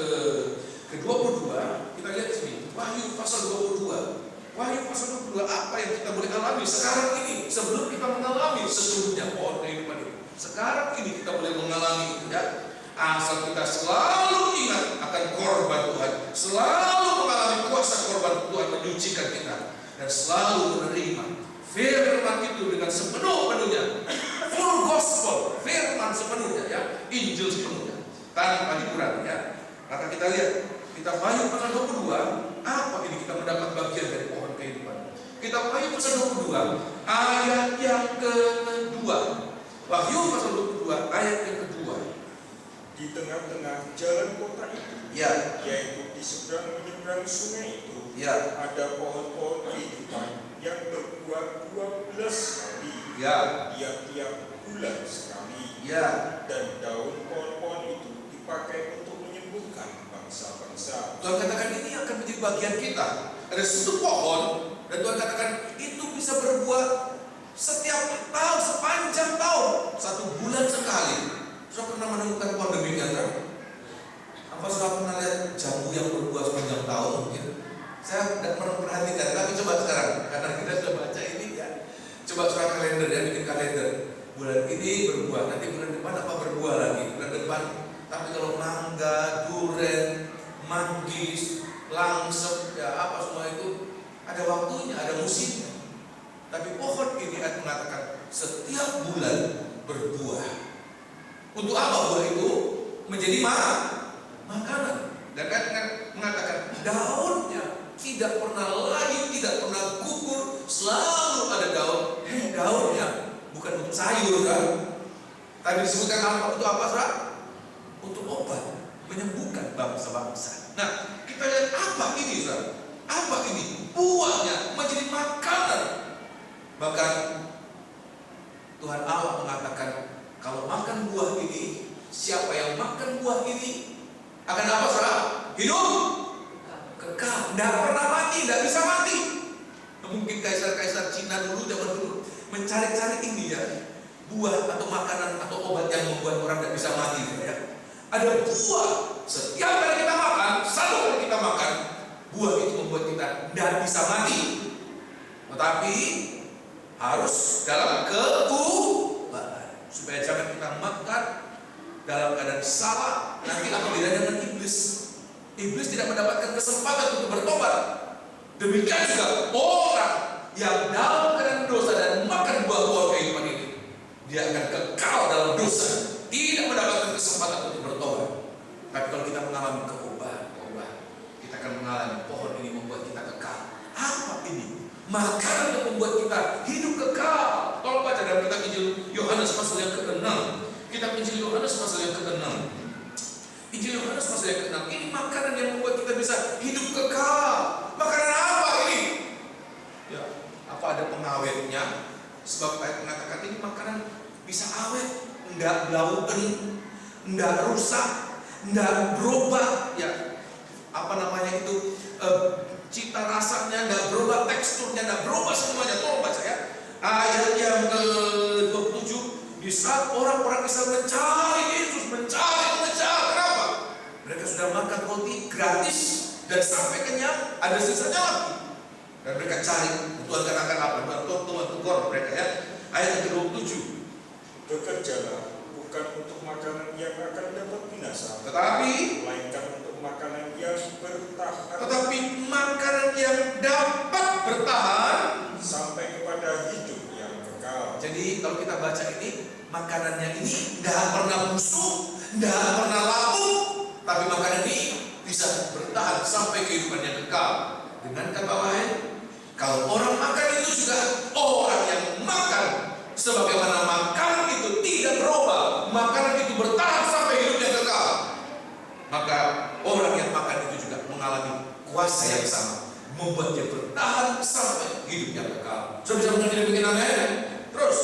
ke-22, kita lihat di sini. Wahyu pasal 22. Wahyu pasal 22, apa yang kita boleh alami sekarang ini sebelum kita mengalami sesungguhnya pohon kehidupan itu. Sekarang ini kita boleh mengalami itu, ya. Asal kita selalu ingat akan korban Tuhan, selalu mengalami kuasa korban Tuhan menyucikan kita, dan selalu menerima firman itu dengan sepenuh-penuhnya, full gospel, firman sepenuhnya, ya, Injil sepenuhnya, tanpa dikurangi, ya. Maka kita lihat kitab Wahyu pasal 22, apa ini kita mendapat bagian dari pohon kehidupan. Kitab Wahyu pasal 22 ayat yang kedua. Wahyu pasal 22 ayat yang kedua. Di tengah-tengah jalan kota itu, ya, yaitu di seberang menyeberang sungai itu, ya, ada pohon-pohon kehidupan yang berbuah 12 kali, ya, tiap-tiap bulan sekali, ya, dan daun pohon-pohon itu dipakai untuk menyembuhkan bangsa-bangsa. Tuhan katakan ini akan menjadi bagian kita. Ada satu pohon, dan Tuhan katakan itu bisa berbuah setiap tahun, sepanjang tahun, 1 bulan sekali. Sudah pernah menemukan pohon demikian, kan? Apa sudah pernah lihat jambu yang berbuah sepanjang tahun mungkin? Saya tidak pernah perhatikan, tapi coba sekarang, karena kita sudah baca ini, ya. Coba surat kalender, ya, bikin kalender. Bulan ini berbuah, nanti bulan depan apa berbuah lagi, bulan depan. Tapi kalau mangga, durian, manggis, langsep, ya apa semua itu ada waktunya, ada musimnya. Tapi pohon ini akan mengatakan setiap bulan berbuah. Untuk apa buah itu? Menjadi makanan. Dan kan mengatakan daunnya tidak pernah lagi, tidak pernah gugur, selalu ada daun. Daunnya bukan untuk sayur, kan? Tapi disebutkan apa? Untuk apa, Saudara? Untuk obat, menyembuhkan bangsa-bangsa. Nah, kita lihat apa ini, Saudara? Apa ini? Buahnya menjadi makanan. Bahkan Tuhan Allah mengatakan, kalau makan buah ini, siapa yang makan buah ini akan apa, saudara? Hidup kekal, tidak pernah mati, tidak bisa mati. Mungkin kaisar-kaisar Cina dulu, zaman dulu mencari-cari ini ya, buah atau makanan atau obat yang membuat orang tidak bisa mati ya. Ada buah, setiap kali kita makan, satu kali kita makan, buah itu membuat kita tidak bisa mati. Tetapi harus dalam keubatan, supaya jangan kita makan dalam keadaan salah. Nanti apa bedanya dengan iblis? Iblis tidak mendapatkan kesempatan untuk bertobat. Demikian juga orang yang dalam keadaan dosa dan makan buah-buah kehidupan ini, dia akan kekal dalam dosa, tidak mendapatkan kesempatan untuk bertobat. Tapi kalau kita mengalami keubatan, kita akan mengalami pohon ini membuat kita kekal. Apa ini? Makanan yang membuat kita hidup kekal. Tolong baca dalam kitab Injil Yohanes pasal yang ke-6. Kitab Injil Yohanes pasal yang ke-6. Injil Yohanes pasal yang ke-6. Ini makanan yang membuat kita bisa hidup kekal. Makanan apa ini? Ya, apa ada pengawetnya? Sebab ayat mengatakan ini makanan bisa awet, enggak blauken, enggak rusak, enggak berubah. Ya, apa namanya itu? Cita rasanya enggak berubah, teksturnya enggak berubah, semuanya. Tolong baca ya. Ayat yang ke-27. Di saat orang-orang Israel mencari Yesus, mencari. Kenapa? Mereka sudah makan roti gratis dan sampai kenyang, ada sisanya lagi. Dan mereka cari, Tuhan katakan apa? Tuhan tegur mereka ya. Ayat yang ke-27. Bekerjalah bukan untuk makanan yang akan dapat binasa, Tetapi melainkan untuk makanan yang bertahan. Tetapi makanan yang dapat bertahan sampai kepada hidup yang kekal. Jadi kalau kita baca ini, makanannya ini tidak pernah busuk, tidak pernah lapuk, tapi makanan ini bisa bertahan sampai kehidupan yang kekal. Dengan kata lain, kalau orang makan itu juga orang yang makan, sebagaimana makanan itu tidak berubah, makanan itu bertahan sampai hidup yang kekal, maka orang yang makan itu juga mengalami kuasa yang sama, membuat dia bertahan sampai hidup yang kekal. Sudah bisa mengerti demikian amin? Terus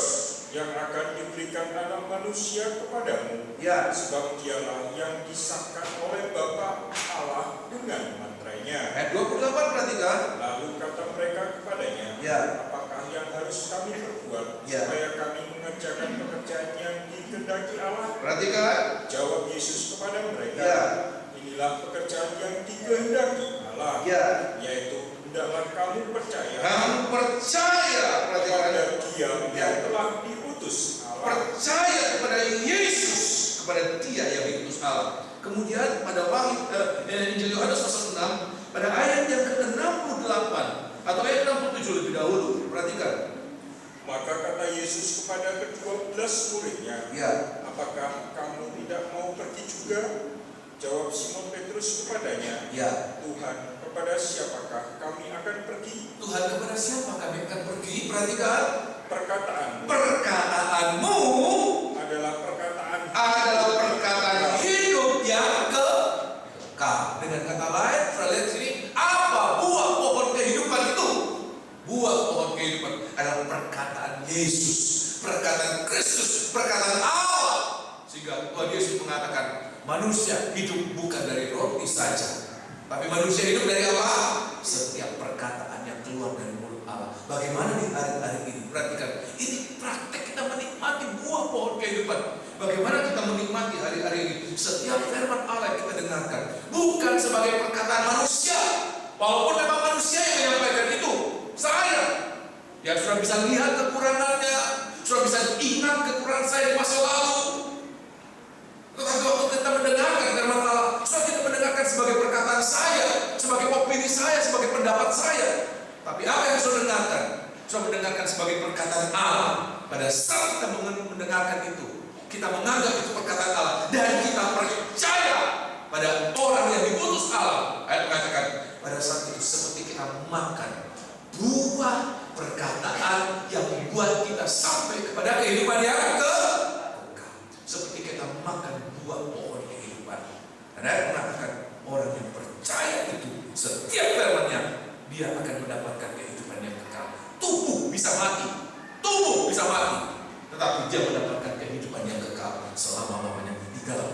yang akan diberikan anak manusia kepadamu, ya, sebab dialah yang disahkan oleh Bapa Allah dengan mantranya. Ayat 28 perhatikan. Lalu kata mereka kepadanya, Ya. apakah yang harus kami perbuat Ya. supaya kami mengerjakan pekerjaan yang dikehendaki Allah? Perhatikan. Jawab Yesus kepada mereka, Ya. inilah pekerjaan yang dikehendaki Allah, Ya. yaitu hendaklah kamu percaya Percaya kepada Dia Ya. yang telah diutus Allah. Percaya kepada Yesus, kepada Dia yang diutus Allah. Kemudian pada Injil Yohanes pasal 6, pada ayat yang ke-68 atau ayat 67 lebih dahulu, perhatikan. Maka kata Yesus kepada ke-12 muridnya, Ya. apakah kamu tidak mau pergi juga? Jawab Simon Petrus kepadanya, Ya. Tuhan, kepada siapakah kami akan pergi? Tuhan, kepada siapa kami akan pergi? Perhatikan. Perkataanmu adalah perkataan hidup yang kekal. Dengan kata lain, kita lihat sini, apa buah pohon kehidupan itu? Buah pohon kehidupan adalah perkataan Yesus, perkataan Kristus, perkataan Allah. Sehingga Tuhan Yesus mengatakan, manusia hidup bukan dari roti saja, tapi manusia hidup dari apa? Setiap perkataan yang keluar dari mulut Allah. Bagaimana di hari-hari ini? Perhatikan, ini praktek kita menikmati buah pohon kehidupan. Bagaimana kita menikmati hari-hari ini? Setiap firman Allah yang kita dengarkan bukan sebagai perkataan manusia, walaupun memang manusia yang menyampaikan itu. Saya yang sudah bisa lihat kekurangannya, sudah bisa ingat kekurangan saya di masa lalu. Tetapi waktu kita mendengarkan firman Allah, sudah tidak mendengarkan sebagai perkataan saya, sebagai opini saya, sebagai pendapat saya. Tapi apa yang sudah dengarkan? Sudah mendengarkan sebagai perkataan Allah. Pada saat kita mendengarkan itu, kita menganggap itu perkataan Allah dan kita percaya pada orang yang diutus Allah. Ayat mengatakan, pada saat itu seperti kita makan buah perkataan yang membuat kita sampai kepada kehidupan yang kekal. Seperti kita makan buah pohon kehidupan. Dan ayat mengatakan, orang yang percaya itu, setiap firman-Nya, dia akan mendapatkan kehidupan yang kekal. Tubuh bisa mati, tetapi dia mendapatkan kehidupan yang kekal selama-lamanya di dalam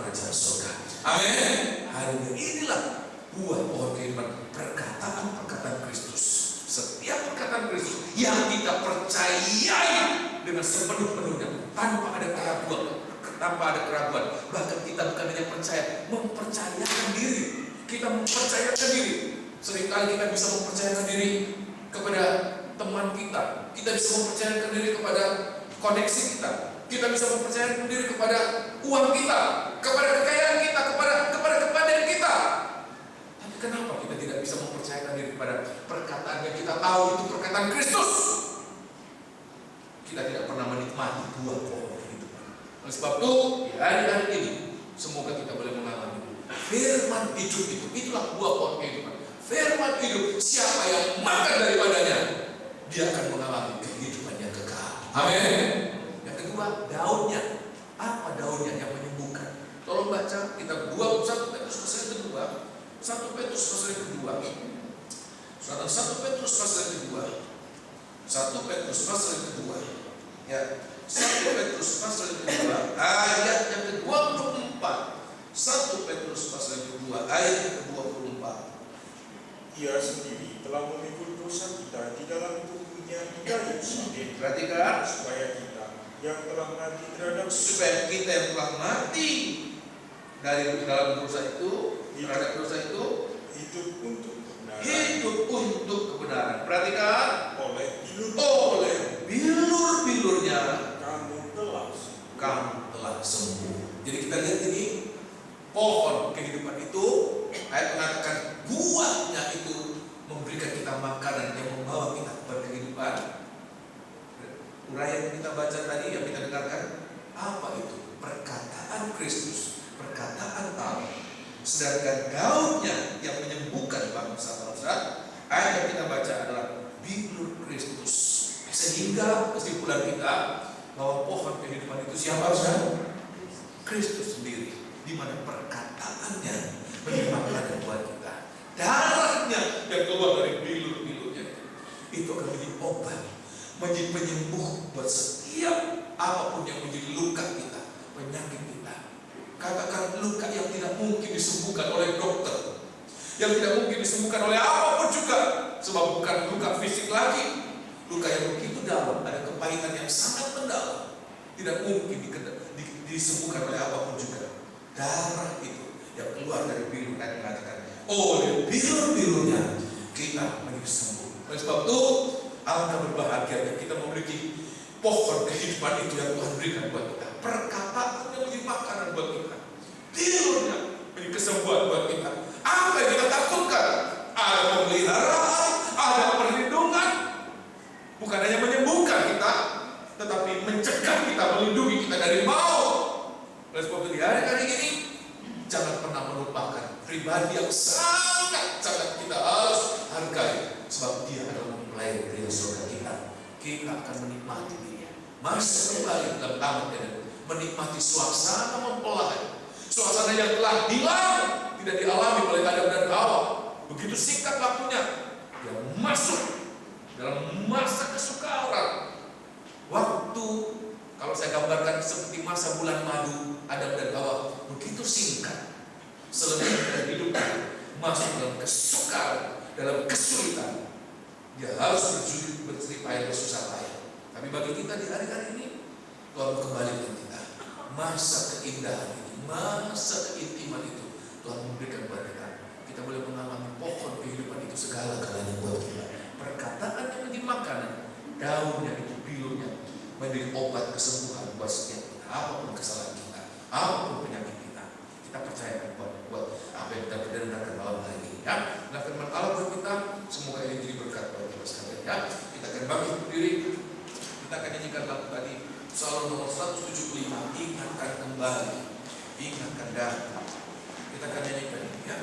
Amin. Haleluya. Inilah buah pohon kehidupan, perkataan Kristus. Setiap perkataan Kristus yang kita percayai dengan sepenuh-penuhnya, tanpa ada keraguan, bahkan kita bukan hanya percaya, mempercayakan diri. Kita mempercayakan diri. Seringkali kita bisa mempercayakan diri kepada teman kita, kita bisa mempercayakan diri kepada koneksi kita bisa mempercayakan diri kepada uang kita, kepada kekayaan kita, kepada kepandaian kita. Tapi kenapa kita tidak bisa mempercayakan diri kepada perkataan yang kita tahu itu perkataan Kristus? Kita tidak pernah menikmati buah pohon kehidupan. Oleh sebab itu, di hari-hari ini semoga kita boleh mengalami firman hidup itu. Itulah buah pohon kehidupan. Firman hidup, siapa yang makan daripadanya, dia akan mengalami kehidupan yang kekal. Amin. Yang kedua, daunnya. Apa daunnya yang menyembuhkan? Tolong baca kitab 1 Petrus pasal yang kedua. 1 Petrus pasal yang kedua. 1 Petrus pasal yang kedua. 1 Petrus pasal yang kedua. Ya, 1 Petrus pasal yang kedua, ayat yang ke-24. 1 Petrus pasal yang kedua, ayat yang ke-24. Ia sendiri telah memikul dosa kita di dalam tubuhnya di kayu salib. Perhatikan, supaya kita yang telah mati terhadap dari dalam dosa itu, terhadap dosa itu, hidup untuk kebenaran. Hidup untuk kebenaran. Perhatikan, oleh bilur-bilurnya kamu telah sembuh. Jadi kita lihat ini pohon kehidupan itu, ayat mengatakan buahnya itu memberikan kita makanan yang membawa kita kepada kehidupan. Uraian yang kita baca tadi, yang kita dengarkan, apa itu? Perkataan Kristus, perkataan Allah. Sedangkan daunnya yang menyembuhkan bangsa-bangsa, ayat yang kita baca adalah bilur Kristus. Sehingga kesimpulan kita bahwa pohon kehidupan itu siapa? Kristus sendiri, di mana perkataannya menjadi makanan buat kita. Darahnya yang keluar dari bilur-bilurnya itu akan menjadi obat, menjadi penyembuh buat setiap apapun yang menjadi luka kita, penyakit kita. Katakan luka yang tidak mungkin disembuhkan oleh dokter, yang tidak mungkin disembuhkan oleh apapun juga, sebab bukan luka fisik lagi. Luka yang begitu dalam, ada kepahitan yang sangat mendalam, tidak mungkin disembuhkan oleh apapun juga. Darah itu yang keluar dari bilur, yang mengatakan oleh bilur-bilurnya kita menjadi sembuh. Oleh sebab itu, alangkah berbahagianya kita memiliki pohon kehidupan itu yang Tuhan berikan buat kita. Perkataan yang menjadi makanan buat kita, bilurnya menjadi kesembuhan buat kita. Apa yang kita takutkan? Ada pemeliharaan, ada perlindungan. Bukan hanya menyembuhkan kita, tetapi mencegah kita, melindungi kita dari maut. Oleh sebab itu, di hari-hari ini jangan pernah melupakan pribadi yang sangat kita harus hargai, sebab dia adalah mempelai pria surga kita. Kita akan menikmati dia, masuk kembali dalam taman Eden, menikmati suasana mempelai, suasana yang telah hilang, tidak dialami oleh Adam dan Hawa. Begitu singkat waktunya dia masuk dalam masa kesukaran. Waktu, kalau saya gambarkan seperti masa bulan madu Adam dan Hawa, begitu singkat. Selesai dari hidupnya, masuk dalam kesukaran, dalam kesulitan. Dia harus berjerih payah, bersusah payah. Tapi bagi kita di hari-hari ini, Tuhan kembali dengan kita. Masa keindahan itu, masa keintiman itu, Tuhan memberikan kepada kita. Kita boleh mengalami pohon kehidupan itu segala-galanya buat kita. Perkataan yang menjadi makanan, daunnya itu, bilurnya menjadi obat kesembuhan buat setiap kita. Apapun kesalahan kita, apapun penyakit kita, kita percayakan buat apa yang kita dengarkan malam hari ini. Ya, nah firman Allah buat kita, semoga ini jadi berkat buat kita sekalian. Ya, kita akan bangkit berdiri, kita akan nyanyikan lagu tadi, Psalm nomor 175, ingatkan kembali, ingatkan datang. Kita akan nyanyikan ini. Ya.